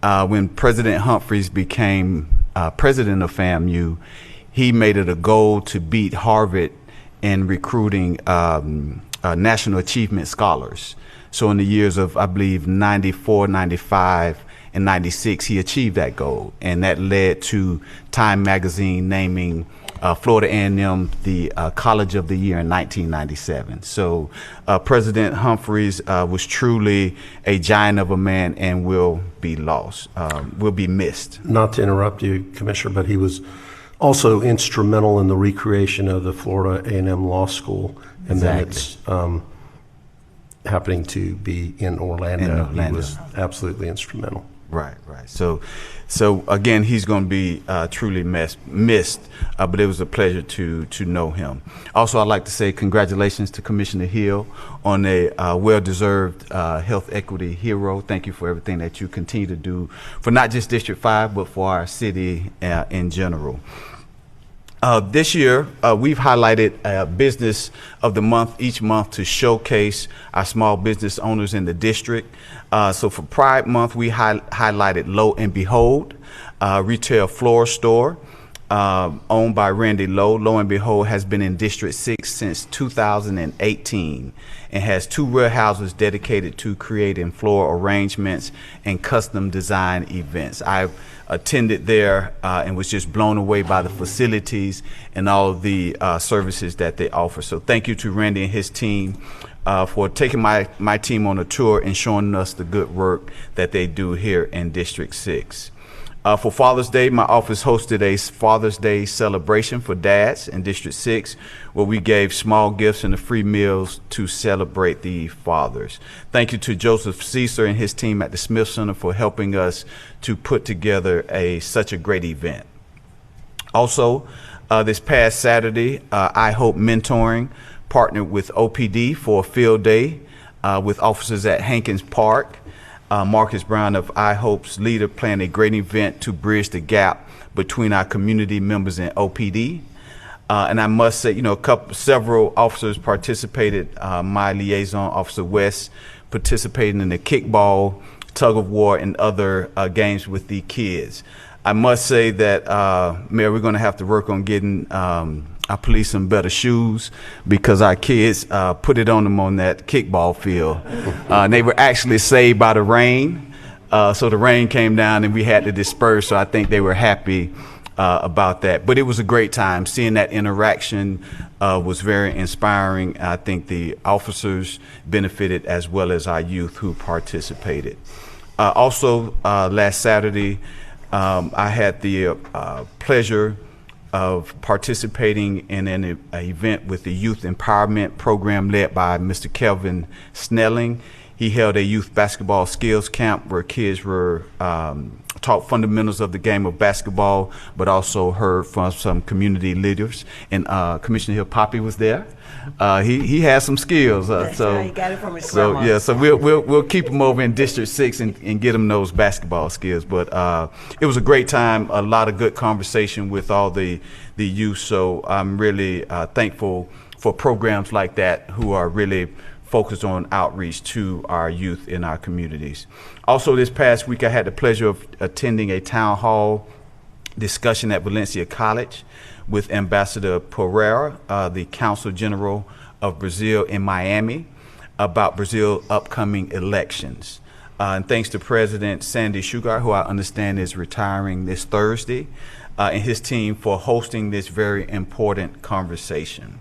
when President Humphreys became president of FAMU, he made it a goal to beat Harvard in recruiting national achievement scholars. So in the years of, I believe, 94, 95, and 96, he achieved that goal. And that led to Time magazine naming Florida A&M the College of the Year in 1997. So President Humphreys was truly a giant of a man and will be lost, will be missed. Not to interrupt you, Commissioner, but he was also instrumental in the recreation of the Florida A&M Law School. And then it's happening to be in Orlando. He was absolutely instrumental. Right. So again, he's going to be truly missed, but it was a pleasure to know him. Also, I'd like to say congratulations to Commissioner Hill on a well-deserved health equity hero. Thank you for everything that you continue to do for not just District 5, but for our city in general. This year, we've highlighted Business of the Month each month to showcase our small business owners in the district. So for Pride Month, we highlighted Lo and Behold, retail floor store owned by Randy Lowe. Lo and Behold has been in District 6 since 2018 and has 2 warehouses dedicated to creating floor arrangements and custom design events. I've attended there and was just blown away by the facilities and all of the services that they offer. So thank you to Randy and his team for taking my team on a tour and showing us the good work that they do here in District 6. For Father's Day, my office hosted a Father's Day celebration for dads in District 6, where we gave small gifts and free meals to celebrate the fathers. Thank you to Joseph Caesar and his team at the Smith Center for helping us to put together such a great event. Also, this past Saturday, I Hope Mentoring partnered with OPD for a field day with officers at Hankins Park. Marcus Brown of iHope's leader planned a great event to bridge the gap between our community members and OPD. And I must say, several officers participated. My liaison, Officer West, participating in the kickball, tug of war, and other games with the kids. I must say that, Mayor, we're going to have to work on getting our police some better shoes, because our kids put it on them on that kickball field. They were actually saved by the rain. So the rain came down and we had to disperse. So I think they were happy about that. But it was a great time. Seeing that interaction was very inspiring. I think the officers benefited as well as our youth who participated. Also, last Saturday, I had the pleasure of participating in an event with the Youth Empowerment Program led by Mr. Kelvin Snelling. He held a youth basketball skills camp where kids were taught fundamentals of the game of basketball, but also heard from some community leaders. And Commissioner Hill Poppy was there. He has some skills. He got it from his so grandma. yeah, so we'll keep him over in District 6 and get him those basketball skills. But it was a great time, a lot of good conversation with all the youth. So I'm really thankful for programs like that who are really focused on outreach to our youth in our communities. Also, this past week, I had the pleasure of attending a town hall discussion at Valencia College with Ambassador Pereira, the Consul General of Brazil in Miami, about Brazil's upcoming elections. And thanks to President Sandy Sugar, who I understand is retiring this Thursday, and his team for hosting this very important conversation.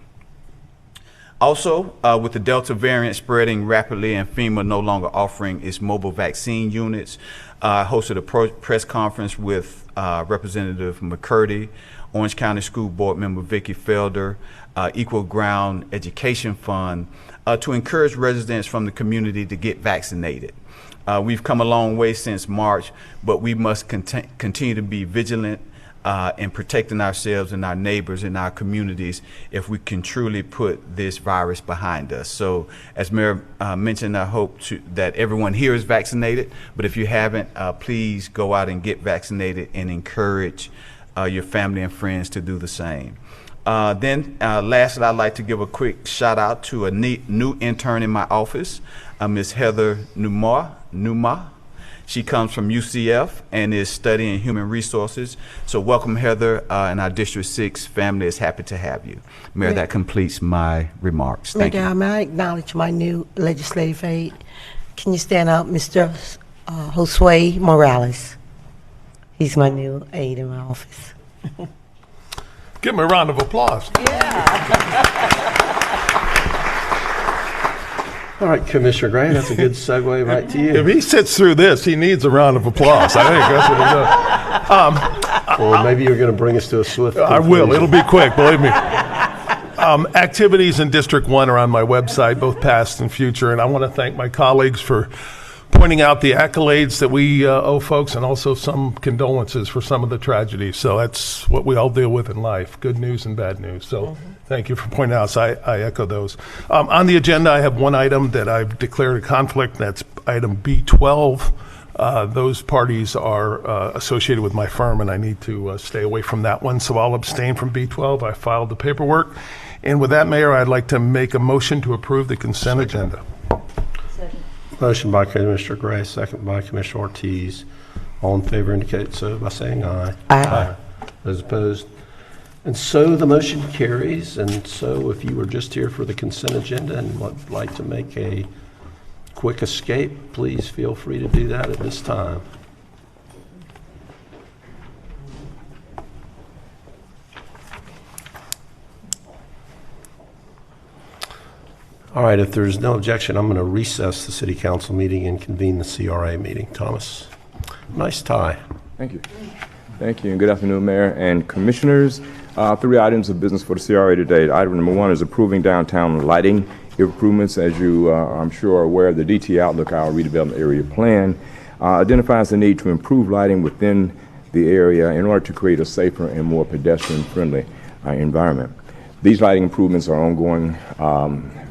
Also, with the Delta variant spreading rapidly and FEMA no longer offering its mobile vaccine units, I hosted a press conference with Representative McCurdy, Orange County School Board member Vicki Felder, Equal Ground Education Fund, to encourage residents from the community to get vaccinated. We've come a long way since March, but we must continue to be vigilant in protecting ourselves and our neighbors and our communities if we can truly put this virus behind us. So as Mayor mentioned, I hope that everyone here is vaccinated, but if you haven't, please go out and get vaccinated and encourage your family and friends to do the same. Then lastly, I'd like to give a quick shout out to a new intern in my office, Ms. Heather Numa. She comes from UCF and is studying human resources. So welcome, Heather, and our District 6 family is happy to have you. Mayor, that completes my remarks. Thank you. May I acknowledge my new legislative aide? Can you stand up, Mr. Josue Morales? He's my new aide in my office. Give him a round of applause. All right, Commissioner Gray, that's a good segue right to you. If he sits through this, he needs a round of applause. I think that's what he does. Or maybe you're going to bring us to a swift I conclusion. will. It'll be quick, believe me. Activities in District 1 are on my website, both past and future, and I want to thank my colleagues for pointing out the accolades that we owe folks, and also some condolences for some of the tragedies. So that's what we all deal with in life, good news and bad news. So thank you for pointing out. So I echo those. On the agenda, I have one item that I've declared a conflict. That's item B12. Those parties are associated with my firm, and I need to stay away from that one. So I'll abstain from B12. I filed the paperwork. And with that, Mayor, I'd like to make a motion to approve the consent agenda. Motion by Commissioner Gray, second by Commissioner Ortiz. All in favor indicate so by saying aye. Aye. Those opposed? And so the motion carries. And so if you were just here for the consent agenda and would like to make a quick escape, please feel free to do that at this time. All right, if there's no objection, I'm going to recess the City Council meeting and convene the CRA meeting. Thomas, nice tie. Thank you. Thank you, and good afternoon, Mayor and Commissioners. 3 items of business for the CRA today. Item number 1 is approving downtown lighting improvements. As you, I'm sure, are aware, the DT Outlook, our redevelopment area plan, identifies the need to improve lighting within the area in order to create a safer and more pedestrian-friendly environment. These lighting improvements are ongoing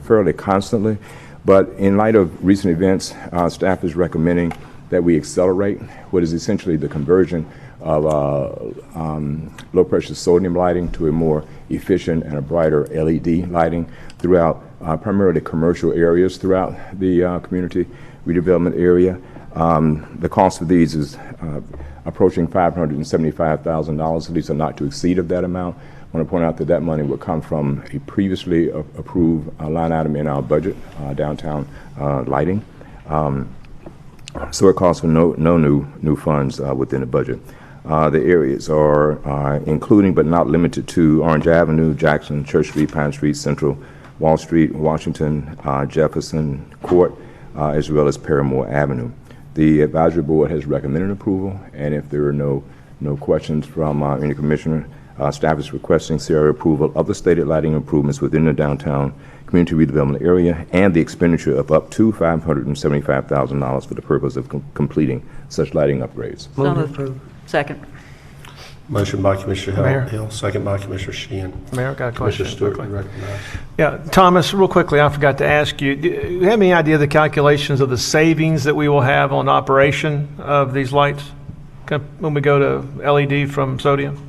fairly constantly, but in light of recent events, staff is recommending that we accelerate what is essentially the conversion of low-pressure sodium lighting to a more efficient and a brighter LED lighting throughout primarily commercial areas throughout the community redevelopment area. The cost for these is approaching $575,000, at least not to exceed of that amount. I want to point out that that money would come from a previously approved line item in our budget, downtown lighting. So it calls for no new funds within the budget. The areas are including but not limited to Orange Avenue, Jackson, Church Street, Pine Street, Central, Wall Street, Washington, Jefferson Court, as well as Paramore Avenue. The advisory board has recommended approval, and if there are no questions from any commissioner, staff is requesting CRA approval of the stated lighting improvements within the downtown community redevelopment area and the expenditure of up to $575,000 for the purpose of completing such lighting upgrades. So moved. Second. Motion by Commissioner Mayor. Hill, second by Commissioner Sheehan. Mayor, got a question. Commissioner Stewart, quickly. you recognize. Yeah, Thomas, real quickly, I forgot to ask you, do you have any idea of the calculations of the savings that we will have on operation of these lights when we go to LED from sodium?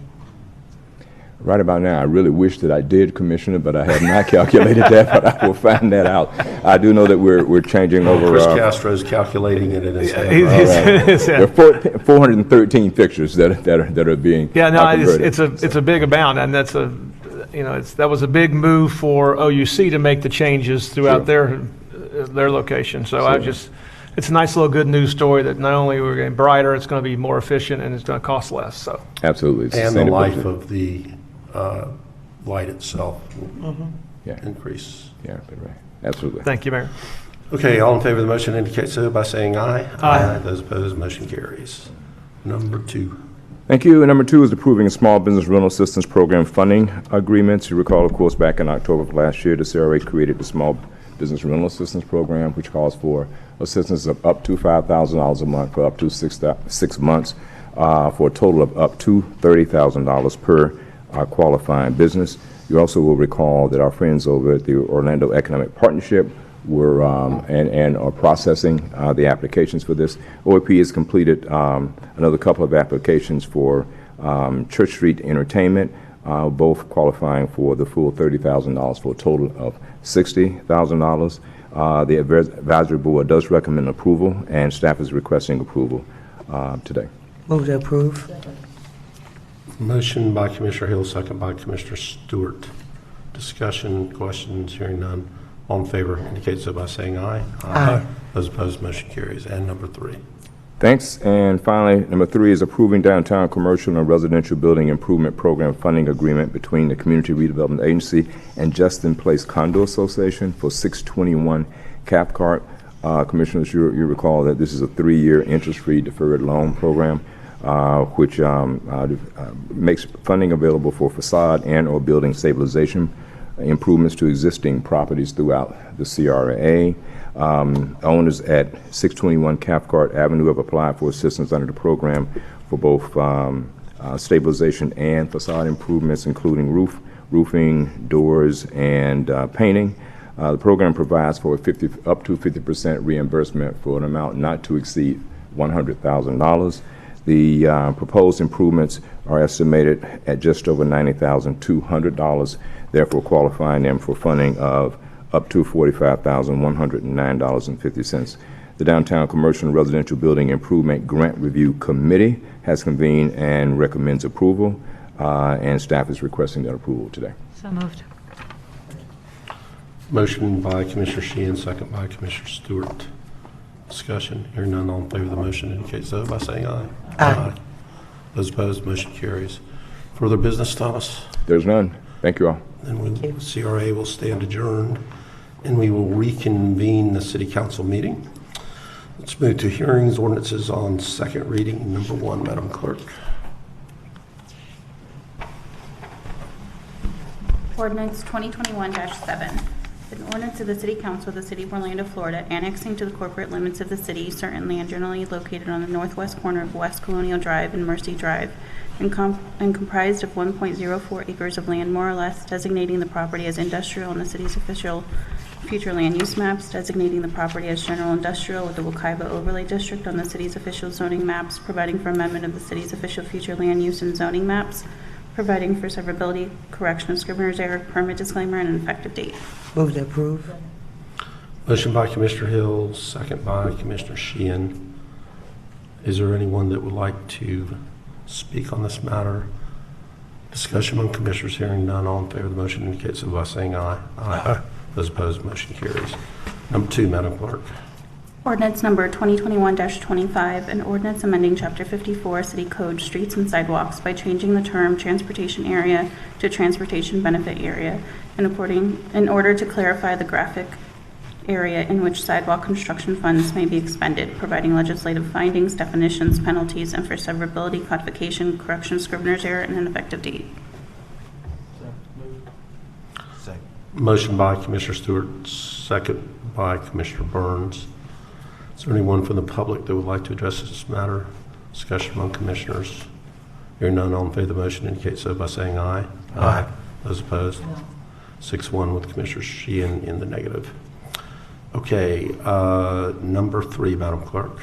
Right about now, I really wish that I did, Commissioner, but I have not calculated that, but I will find that out. I do know that we're changing over. Chris Castro's calculating it in his head. There are 413 fixtures that are being Yeah, no, converted. it's a big amount, and that's that was a big move for OUC to make the changes throughout their location. So it's a nice little good news story that not only we're getting brighter, it's going to be more efficient and it's going to cost less. So Absolutely. It's And the life sustainability. of the light itself will Yeah. increase. Yeah, right. Absolutely. thank you, Mayor. Okay, all in favor of the motion indicate so by saying aye. Aye. Those opposed, motion carries. Number 2. Thank you. And number 2 is approving a small business rental assistance program funding agreement. You recall, of course, back in October of last year, the CRA created the small business rental assistance program, which calls for assistance of up to $5,000 a month for up to 6 months, for a total of up to $30,000 per qualifying business. You also will recall that our friends over at the Orlando Economic Partnership were and are processing the applications for this. OEP has completed another couple of applications for Church Street Entertainment, both qualifying for the full $30,000 for a total of $60,000. The advisory board does recommend approval, and staff is requesting approval today. Move to approve. Motion by Commissioner Hill, second by Commissioner Stewart. Discussion, questions, hearing none. All in favor indicate so by saying aye. Aye. Those opposed, motion carries. And number 3. Thanks. And finally, number 3 is approving downtown commercial and residential building improvement program funding agreement between the Community Redevelopment Agency and Justin Place Condo Association for 621 Cathcart. Commissioners, you recall that this is a 3-year interest-free deferred loan program, which makes funding available for facade and or building stabilization improvements to existing properties throughout the CRA. Owners at 621 Cathcart Avenue have applied for assistance under the program for both stabilization and facade improvements, including roofing, doors, and painting. The program provides for up to 50% reimbursement for an amount not to exceed $100,000. The proposed improvements are estimated at just over $90,200, therefore qualifying them for funding of up to $45,109.50. The Downtown Commercial and Residential Building Improvement Grant Review Committee has convened and recommends approval, and staff is requesting that approval today. So moved. Motion by Commissioner Sheehan, second by Commissioner Stewart. Discussion, hearing none, all in favor of the motion indicate so by saying aye. Aye. Those opposed, motion carries. Further business, Thomas? There's none. Thank you all. Then CRA will stand adjourned, and we will reconvene the city council meeting. Let's move to hearings, ordinances on second reading. Number 1, Madam Clerk. Ordinance 2021-7. An ordinance of the City Council of the City of Orlando, Florida, annexing to the corporate limits of the city certain land generally located on the northwest corner of West Colonial Drive and Mercy Drive, and comprised of 1.04 acres of land, more or less, designating the property as industrial in the city's official future land use maps, designating the property as general industrial with the Wekiva overlay district on the city's official zoning maps, providing for amendment of the city's official future land use and zoning maps, providing for severability, correction of scrivener's error, permit disclaimer, and an effective date. Move to approve. Motion by Commissioner Hill, second by Commissioner Sheehan. Is there anyone that would like to speak on this matter? Discussion among commissioners, hearing none. All in favor of the motion indicate so by saying aye. Aye. Those opposed, motion carries. Number 2, Madam Clerk. Ordinance number 2021-25, an ordinance amending Chapter 54 City Code Streets and Sidewalks by changing the term transportation area to transportation benefit area in order to clarify the graphic area in which sidewalk construction funds may be expended, providing legislative findings, definitions, penalties, and for severability, codification, correction of scrivener's error, and an effective date. Motion by Commissioner Stewart, second by Commissioner Burns. Is there anyone from the public that would like to address this matter? Discussion among commissioners. Hearing none, all in favor of the motion indicate so by saying aye. Aye. Those opposed? 6-1 with Commissioner Sheehan in the negative. Okay, number 3, Madam Clerk.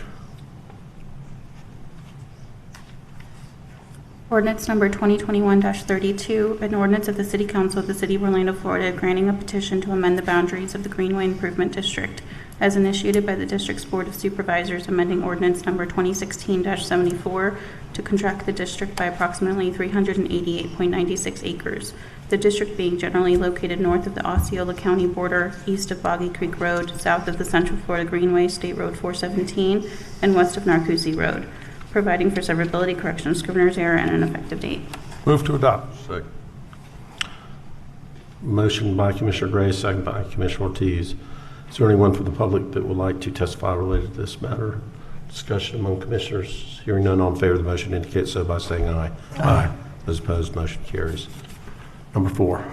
Ordinance number 2021-32, an ordinance of the City Council of the City of Orlando, Florida, granting a petition to amend the boundaries of the Greenway Improvement District as initiated by the District's Board of Supervisors, amending ordinance number 2016-74 to contract the district by approximately 388.96 acres. The district being generally located north of the Osceola County border, east of Boggy Creek Road, south of the Central Florida Greenway, State Road 417, and west of Narcoossee Road, providing for severability, correction of scrivener's error, and an effective date. Move to adopt. Second. Motion by Commissioner Gray, second by Commissioner Ortiz. Is there anyone from the public that would like to testify related to this matter? Discussion among commissioners. Hearing none, all in favor of the motion indicate so by saying aye. Aye. Those opposed, motion carries. Number 4.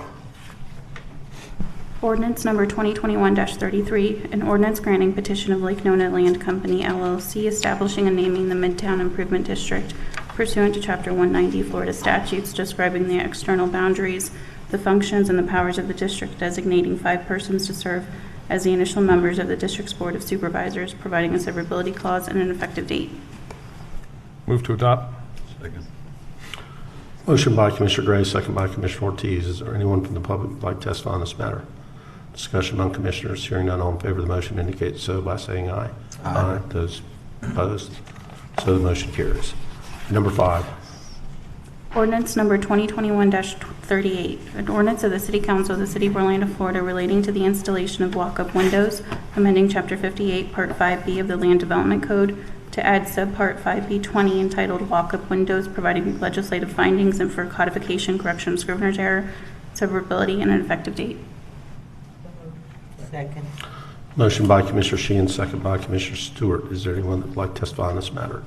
Ordinance number 2021-33, an ordinance granting petition of Lake Nona Land Company, LLC, establishing and naming the Midtown Improvement District pursuant to Chapter 190 Florida statutes, describing the external boundaries, the functions, and the powers of the district, designating 5 persons to serve as the initial members of the district's Board of Supervisors, providing a severability clause and an effective date. Move to adopt. Second. Motion by Commissioner Gray, second by Commissioner Ortiz. Is there anyone from the public who would like to testify on this matter? Discussion among commissioners. Hearing none, all in favor of the motion indicate so by saying aye. Aye. Those opposed? So the motion carries. Number 5. Ordinance number 2021-38, an ordinance of the City Council of the City of Orlando, Florida, relating to the installation of walk-up windows, amending Chapter 58, Part 5B of the Land Development Code to add Subpart 5B20 entitled Walk-up Windows, providing legislative findings and for codification, correction of scrivener's error, severability, and an effective date. Second. Motion by Commissioner Sheehan, second by Commissioner Stewart. Is there anyone that would like to testify on this matter?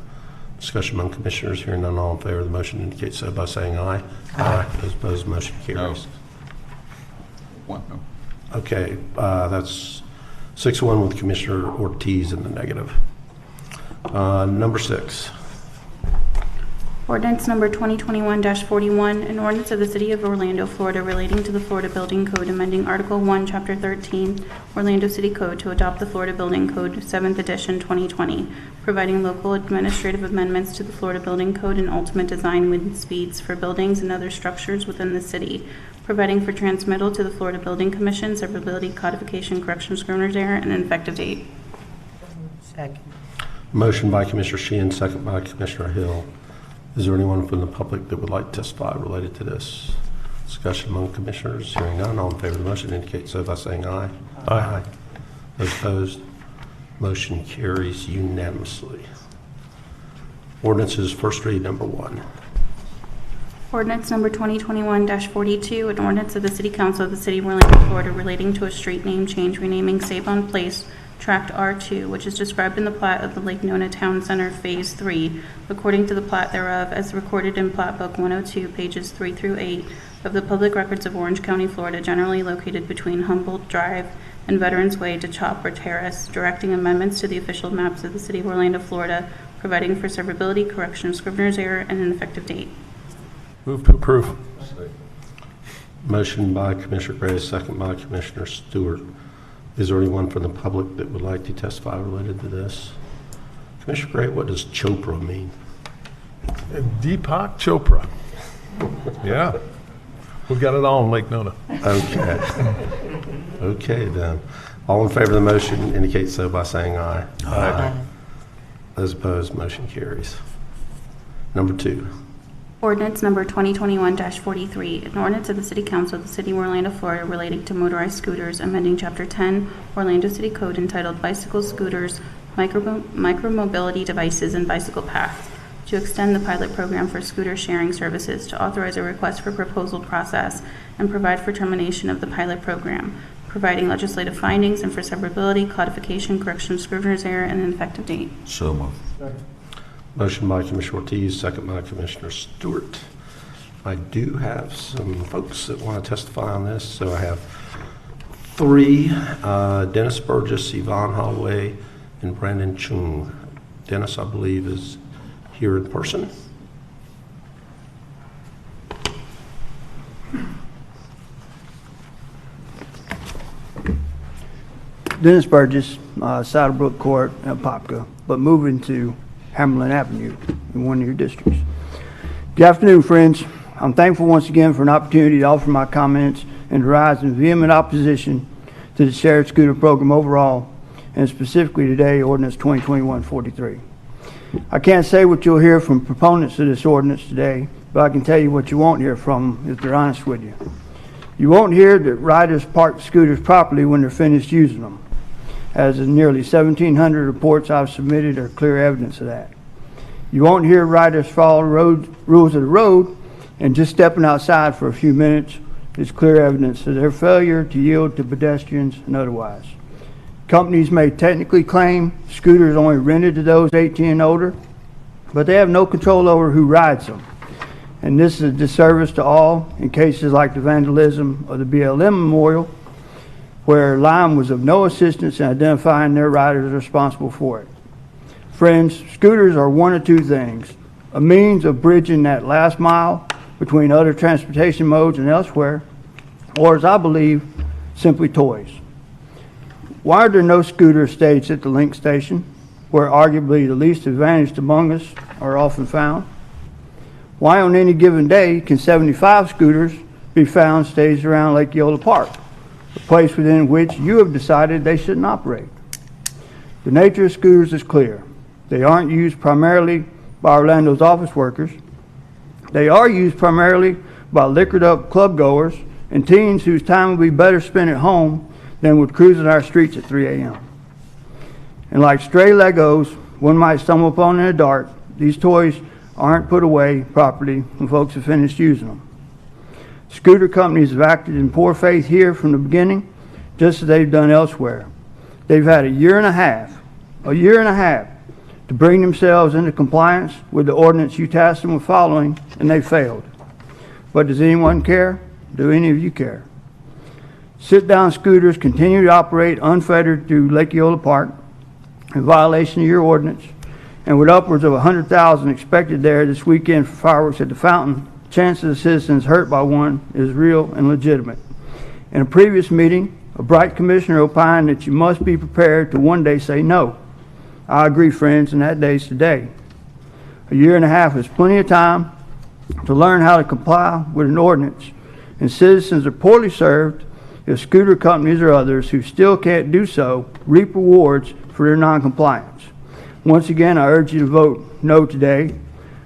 Discussion among commissioners. Hearing none, all in favor of the motion indicate so by saying aye. Aye. Those opposed, motion carries. No. Okay, that's 6-1 with Commissioner Ortiz in the negative. Number 6. Ordinance number 2021-41, an ordinance of the City of Orlando, Florida, relating to the Florida Building Code, amending Article 1, Chapter 13, Orlando City Code to adopt the Florida Building Code, 7th edition, 2020, providing local administrative amendments to the Florida Building Code and ultimate design wind speeds for buildings and other structures within the city, providing for transmittal to the Florida Building Commission, severability, codification, correction of scrivener's error, and an effective date. Second. Motion by Commissioner Sheehan, second by Commissioner Hill. Is there anyone from the public that would like to testify related to this? Discussion among commissioners. Hearing none, all in favor of the motion indicate so by saying aye. Aye. Those opposed, motion carries unanimously. Ordinances, first read, number 1. Ordinance number 2021-42, an ordinance of the City Council of the City of Orlando, Florida, relating to a street name change, renaming Sabon Place, Tract R2, which is described in the plat of the Lake Nona Town Center Phase 3, according to the plat thereof, as recorded in Plat Book 102, pages 3 through 8 of the Public Records of Orange County, Florida, generally located between Humboldt Drive and Veterans Way to Chopper Terrace, directing amendments to the official maps of the City of Orlando, Florida, providing for severability, correction of scrivener's error, and an effective date. Move to approve. Second. Motion by Commissioner Gray, second by Commissioner Stewart. Is there anyone from the public that would like to testify related to this? Commissioner Gray, what does Chopra mean? Deepak Chopra. Yeah. We got it all in Lake Nona. Okay. Okay, then. All in favor of the motion indicate so by saying aye. Aye. Those opposed, motion carries. Number 2. Ordinance number 2021-43, an ordinance of the City Council of the City of Orlando, Florida relating to motorized scooters, amending Chapter 10 Orlando City Code entitled Bicycles, Scooters, Micromobility Devices, and Bicycle Paths, to extend the pilot program for scooter sharing services, to authorize a request for proposal process, and provide for termination of the pilot program, providing legislative findings and for severability, codification, correction of scrivener's error, and an effective date. So moved. Motion by Commissioner Ortiz, second by Commissioner Stewart. I do have some folks that want to testify on this, so I have 3, Dennis Burgess, Yvonne Holloway, and Brandon Chung. Dennis, I believe, is here in person. Dennis Burgess, Saddlebrook Court, and Popka, but moving to Hamlin Avenue in one of your districts. Good afternoon, friends. I'm thankful once again for an opportunity to offer my comments and to rise in vehement opposition to the shared scooter program overall, and specifically today, Ordinance 2021-43. I can't say what you'll hear from proponents of this ordinance today, but I can tell you what you won't hear from them if they're honest with you. You won't hear that riders park scooters properly when they're finished using them, as the nearly 1,700 reports I've submitted are clear evidence of that. You won't hear riders follow rules of the road, and just stepping outside for a few minutes is clear evidence of their failure to yield to pedestrians and otherwise. Companies may technically claim scooters only rented to those 18 and older, but they have no control over who rides them. And this is a disservice to all in cases like the vandalism of the BLM Memorial, where Lime was of no assistance in identifying their riders responsible for it. Friends, scooters are one of two things: a means of bridging that last mile between other transportation modes and elsewhere, or, as I believe, simply toys. Why are there no scooter estates at the Link Station, where arguably the least advantaged among us are often found? Why on any given day can 75 scooters be found staged around Lake Eola Park, a place within which you have decided they shouldn't operate? The nature of scooters is clear. They aren't used primarily by Orlando's office workers. They are used primarily by liquored up club goers and teens whose time would be better spent at home than with cruising our streets at 3 a.m. And like stray Legos one might stumble upon in the dark, these toys aren't put away properly when folks have finished using them. Scooter companies have acted in poor faith here from the beginning, just as they've done elsewhere. They've had a year and a half to bring themselves into compliance with the ordinance you tasked them with following, and they failed. But does anyone care? Do any of you care? Sit-down scooters continue to operate unfettered through Lake Eola Park in violation of your ordinance, and with upwards of 100,000 expected there this weekend for fireworks at the fountain, chances of citizens hurt by one is real and legitimate. In a previous meeting, a bright commissioner opined that you must be prepared to one day say no. I agree, friends, and that day's today. A year and a half is plenty of time to learn how to comply with an ordinance, and citizens are poorly served if scooter companies or others who still can't do so reap rewards for their noncompliance. Once again, I urge you to vote no today.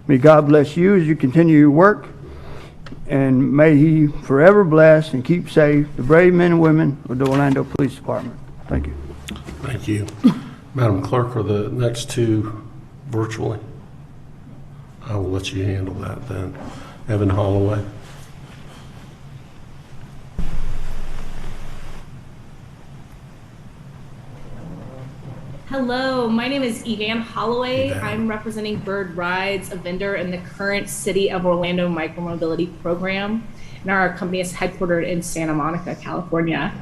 May God bless you as you continue your work, and may He forever bless and keep safe the brave men and women of the Orlando Police Department. Thank you. Thank you. Madam Clerk, are the next 2 virtually? I will let you handle that then. Evan Holloway. Hello, my name is Evan Holloway. I'm representing Bird Rides, a vendor in the current City of Orlando micromobility program, and our company is headquartered in Santa Monica, California.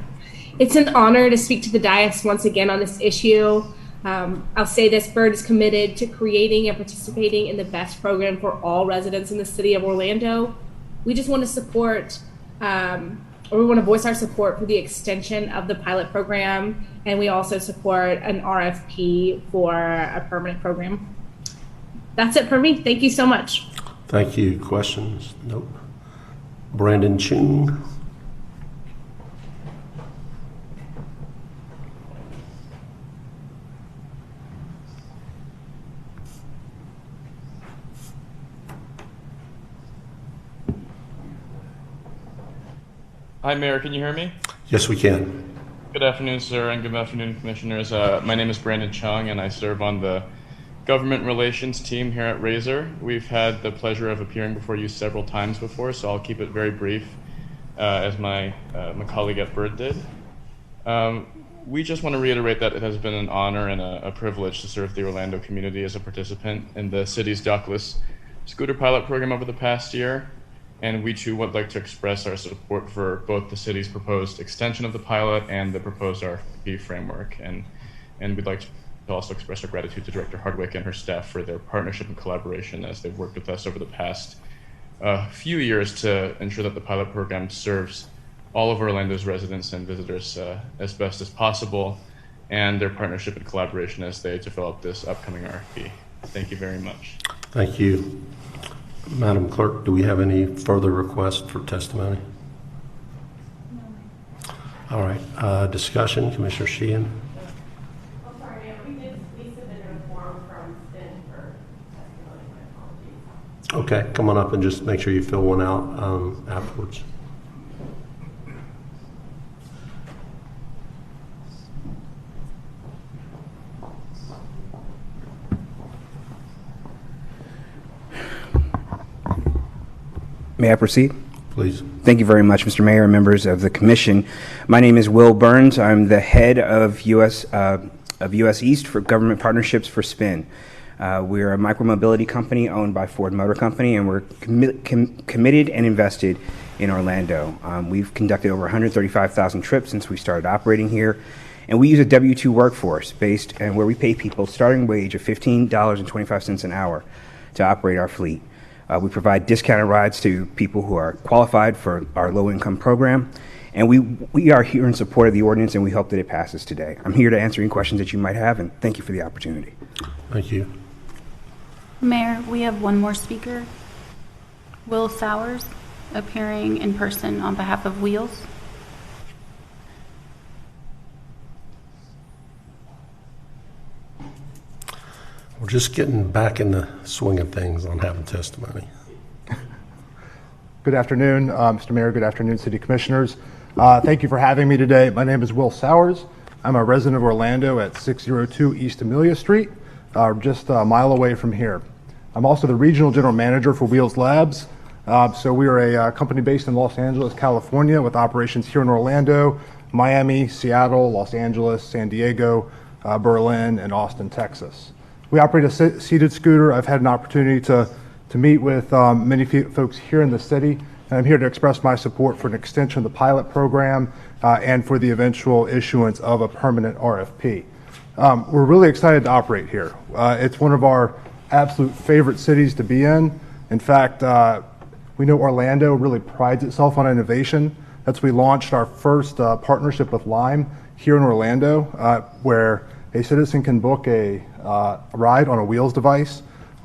It's an honor to speak to the dais once again on this issue. I'll say this: Bird is committed to creating and participating in the best program for all residents in the City of Orlando. We just want to support we want to voice our support for the extension of the pilot program, and we also support an RFP for a permanent program. That's it for me. Thank you so much. Thank you. Questions? Nope. Brandon Chung. Hi, Mayor. Can you hear me? Yes, we can. Good afternoon, sir, and good afternoon, commissioners. My name is Brandon Chung, and I serve on the government relations team here at Razor. We've had the pleasure of appearing before you several times before, so I'll keep it very brief, as my colleague at Byrd did. We just want to reiterate that it has been an honor and a privilege to serve the Orlando community as a participant in the city's dockless scooter pilot program over the past year. And we too would like to express our support for both the city's proposed extension of the pilot and the proposed RFP framework. And we'd like to also express our gratitude to Director Hardwick and her staff for their partnership and collaboration as they've worked with us over the past few years to ensure that the pilot program serves all of Orlando's residents and visitors as best as possible, and their partnership and collaboration as they develop this upcoming RFP. Thank you very much. Thank you. Madam Clerk, do we have any further requests for testimony? No. All right. Discussion, Commissioner Sheehan. I'm sorry, ma'am. We submitted a form from SPIN for testimony. My apologies. Okay, come on up and just make sure you fill one out afterwards. May I proceed? Please. Thank you very much, Mr. Mayor and members of the Commission. My name is Will Burns. I'm the head of U.S. East for Government Partnerships for SPIN. We're a micromobility company owned by Ford Motor Company, and we're committed and invested in Orlando. We've conducted over 135,000 trips since we started operating here, and we use a W-2 workforce based and where we pay people starting wage of $15.25 an hour to operate our fleet. We provide discounted rides to people who are qualified for our low-income program, and we are here in support of the ordinance, and we hope that it passes today. I'm here to answer any questions that you might have, and thank you for the opportunity. Thank you. Mayor, we have one more speaker. Will Sowers, appearing in person on behalf of Wheels. We're just getting back in the swing of things on having testimony. Good afternoon, Mr. Mayor. Good afternoon, City Commissioners. Thank you for having me today. My name is Will Sowers. I'm a resident of Orlando at 602 East Amelia Street, just a mile away from here. I'm also the Regional General Manager for Wheels Labs. So we are a company based in Los Angeles, California, with operations here in Orlando, Miami, Seattle, Los Angeles, San Diego, Berlin, and Austin, Texas. We operate a seated scooter. I've had an opportunity to meet with many folks here in the city, and I'm here to express my support for an extension of the pilot program and for the eventual issuance of a permanent RFP. We're really excited to operate here. It's one of our absolute favorite cities to be in. In fact, we know Orlando really prides itself on innovation. That's we launched our first partnership with Lime here in Orlando, where a citizen can book a ride on a Wheels device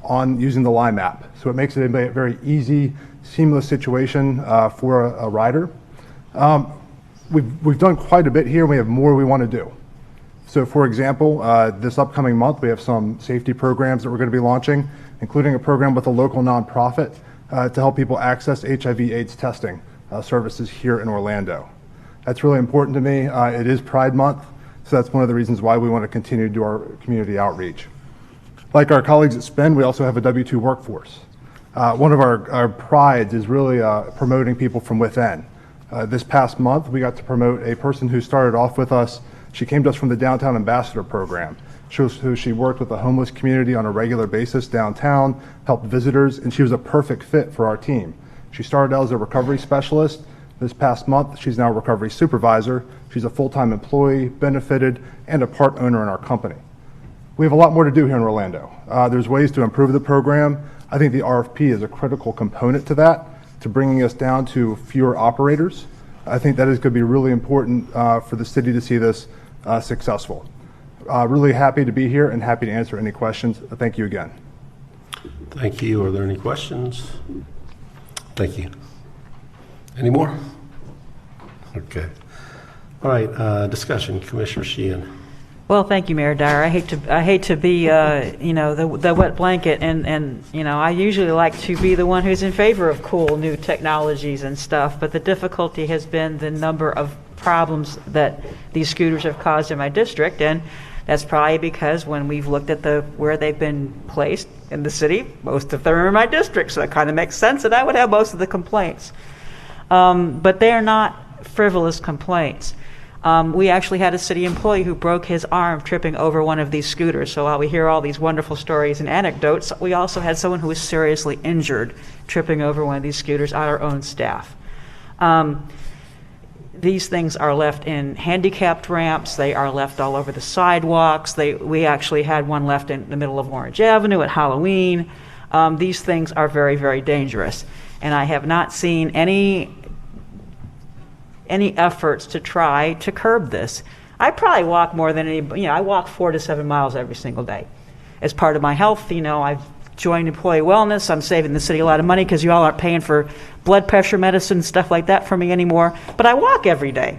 using the Lime app. So it makes it a very easy, seamless situation for a rider. We've done quite a bit here, and we have more we want to do. So for example, this upcoming month, we have some safety programs that we're going to be launching, including a program with a local nonprofit to help people access HIV/AIDS testing services here in Orlando. That's really important to me. It is Pride Month, so that's one of the reasons why we want to continue to do our community outreach. Like our colleagues at SPIN, we also have a W-2 workforce. One of our prides is really promoting people from within. This past month, we got to promote a person who started off with us. She came to us from the Downtown Ambassador Program. She worked with the homeless community on a regular basis downtown, helped visitors, and she was a perfect fit for our team. She started out as a recovery specialist. This past month, she's now a recovery supervisor. She's a full-time employee, benefited, and a part owner in our company. We have a lot more to do here in Orlando. There's ways to improve the program. I think the RFP is a critical component to that, to bringing us down to fewer operators. I think that is going to be really important for the city to see this successful. Really happy to be here and happy to answer any questions. Thank you again. Thank you. Are there any questions? Thank you. Any more? Okay. All right, discussion, Commissioner Sheehan. Well, thank you, Mayor Dyer. I hate to be, the wet blanket, and I usually like to be the one who's in favor of cool new technologies and stuff. But the difficulty has been the number of problems that these scooters have caused in my district, and that's probably because when we've looked at where they've been placed in the city, most of them are in my district, so that kind of makes sense that I would have most of the complaints. But they are not frivolous complaints. We actually had a city employee who broke his arm tripping over one of these scooters. So while we hear all these wonderful stories and anecdotes, we also had someone who was seriously injured tripping over one of these scooters on our own staff. These things are left in handicapped ramps. They are left all over the sidewalks. We actually had one left in the middle of Orange Avenue at Halloween. These things are very, very dangerous. And I have not seen any efforts to try to curb this. I probably walk more than any, I walk 4 to 7 miles every single day. As part of my health, I've joined Employee Wellness. I'm saving the city a lot of money because you all aren't paying for blood pressure medicine and stuff like that for me anymore. But I walk every day.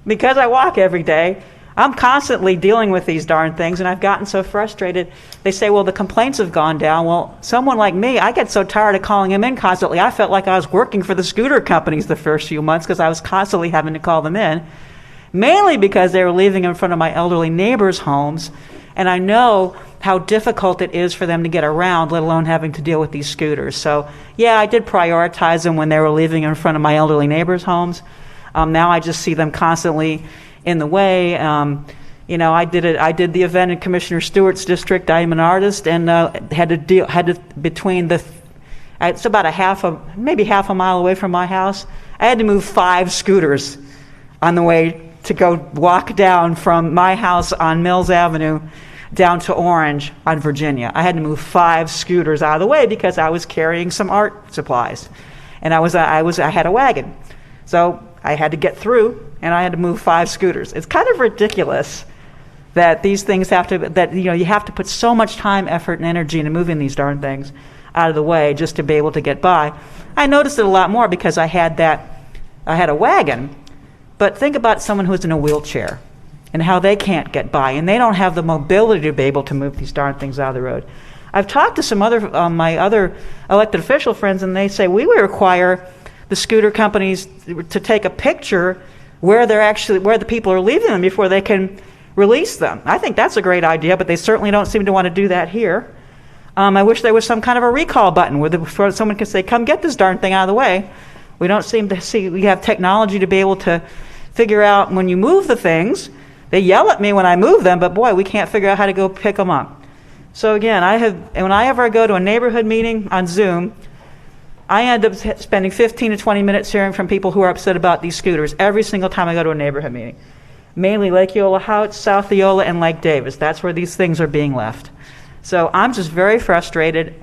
Because I walk every day, I'm constantly dealing with these darn things, and I've gotten so frustrated. They say, well, the complaints have gone down. Well, someone like me, I get so tired of calling them in constantly. I felt like I was working for the scooter companies the first few months because I was constantly having to call them in, mainly because they were leaving in front of my elderly neighbors' homes, and I know how difficult it is for them to get around, let alone having to deal with these scooters. So, yeah, I did prioritize them when they were leaving in front of my elderly neighbors' homes. Now I just see them constantly in the way. I did the event in Commissioner Stewart's district. I am an artist, and it's about maybe half a mile away from my house. I had to move 5 scooters on the way to go walk down from my house on Mills Avenue down to Orange on Virginia. I had to move 5 scooters out of the way because I was carrying some art supplies, and I had a wagon, so I had to get through, and I had to move 5 scooters. It's kind of ridiculous that these things you have to put so much time, effort, and energy into moving these darn things out of the way just to be able to get by. I noticed it a lot more because I had a wagon, but think about someone who's in a wheelchair and how they can't get by, and they don't have the mobility to be able to move these darn things out of the road. I've talked to some my other elected official friends, and they say we would require the scooter companies to take a picture where the people are leaving them before they can release them. I think that's a great idea, but they certainly don't seem to want to do that here. I wish there was some kind of a recall button where someone could say, come get this darn thing out of the way. We don't seem to see, we have technology to be able to figure out when you move the things. They yell at me when I move them, but boy, we can't figure out how to go pick them up. So again, whenever I go to a neighborhood meeting on Zoom, I end up spending 15 to 20 minutes hearing from people who are upset about these scooters every single time I go to a neighborhood meeting. Mainly Lake Eola Heights, South Eola, and Lake Davis. That's where these things are being left. So I'm just very frustrated.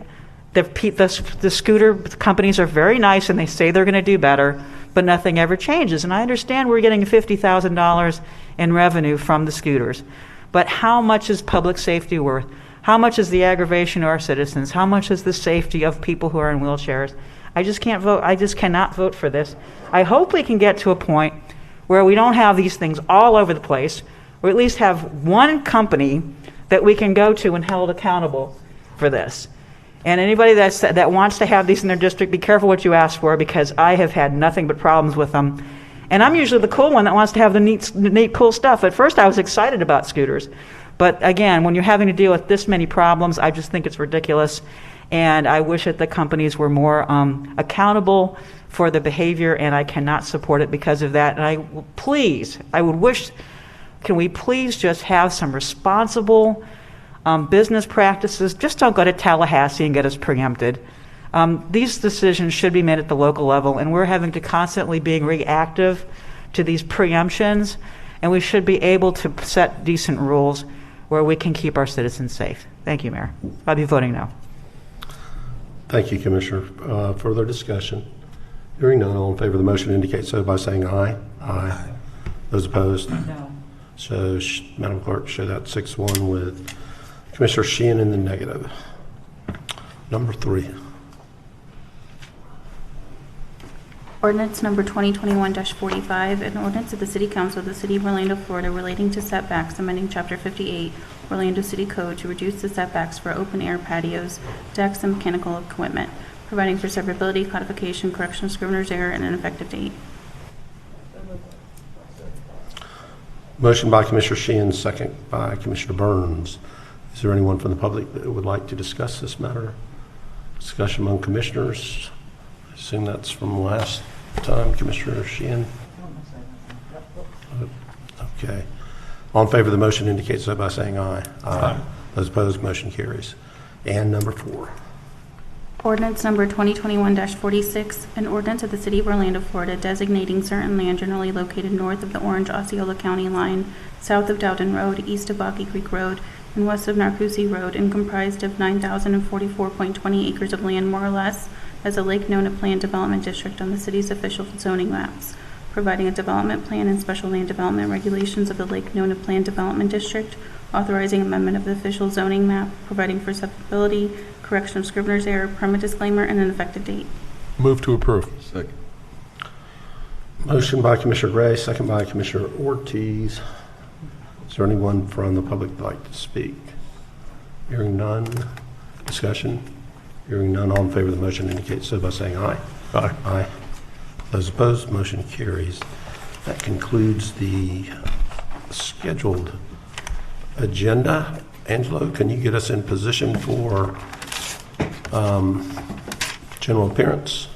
The scooter companies are very nice, and they say they're going to do better, but nothing ever changes. And I understand we're getting $50,000 in revenue from the scooters, but how much is public safety worth? How much is the aggravation to our citizens? How much is the safety of people who are in wheelchairs? I just can't vote. I just cannot vote for this. I hope we can get to a point where we don't have these things all over the place, or at least have one company that we can go to and held accountable for this. And anybody that wants to have these in their district, be careful what you ask for, because I have had nothing but problems with them. And I'm usually the cool one that wants to have the neat, cool stuff. At first I was excited about scooters. But again, when you're having to deal with this many problems, I just think it's ridiculous. And I wish that the companies were more accountable for the behavior, and I cannot support it because of that. And can we please just have some responsible business practices? Just don't go to Tallahassee and get us preempted. These decisions should be made at the local level, and we're having to constantly being reactive to these preemptions, and we should be able to set decent rules where we can keep our citizens safe. Thank you, Mayor. I'll be voting no. Thank you, Commissioner. Further discussion? Hearing none, all in favor of the motion indicate so by saying aye. Aye. Those opposed? No. So, Madam Clerk, show that 6-1 with Commissioner Sheehan in the negative. Number 3. Ordinance number 2021-45, an ordinance of the City Council of the City of Orlando, Florida relating to setbacks, amending Chapter 58, Orlando City Code to reduce the setbacks for open-air patios, decks, and mechanical equipment, providing for severability, codification, correction of scrivener's error, and an effective date. Motion by Commissioner Sheehan, second by Commissioner Burns. Is there anyone from the public that would like to discuss this matter? Discussion among commissioners. I assume that's from last time, Commissioner Sheehan. Okay. All in favor of the motion indicate so by saying aye. Aye. Those opposed, motion carries. And number 4. Ordinance number 2021-46, an ordinance of the City of Orlando, Florida designating certain land generally located north of the Orange-Osceola County line, south of Dowden Road, east of Boggy Creek Road, and west of Narcoossee Road, and comprised of 9,044.20 acres of land more or less as a Lake Nona Plan Development District on the city's official zoning maps, providing a development plan and special land development regulations of the Lake Nona Plan Development District, authorizing amendment of the official zoning map, providing for acceptability, correction of scrivener's error, permit disclaimer, and an effective date. Move to approve. Second. Motion by Commissioner Gray, second by Commissioner Ortiz. Is there anyone from the public that'd like to speak? Hearing none. Discussion? Hearing none, all in favor of the motion indicate so by saying aye. Aye. Aye. Those opposed, motion carries. That concludes the scheduled agenda. Angelo, can you get us in position for general appearance?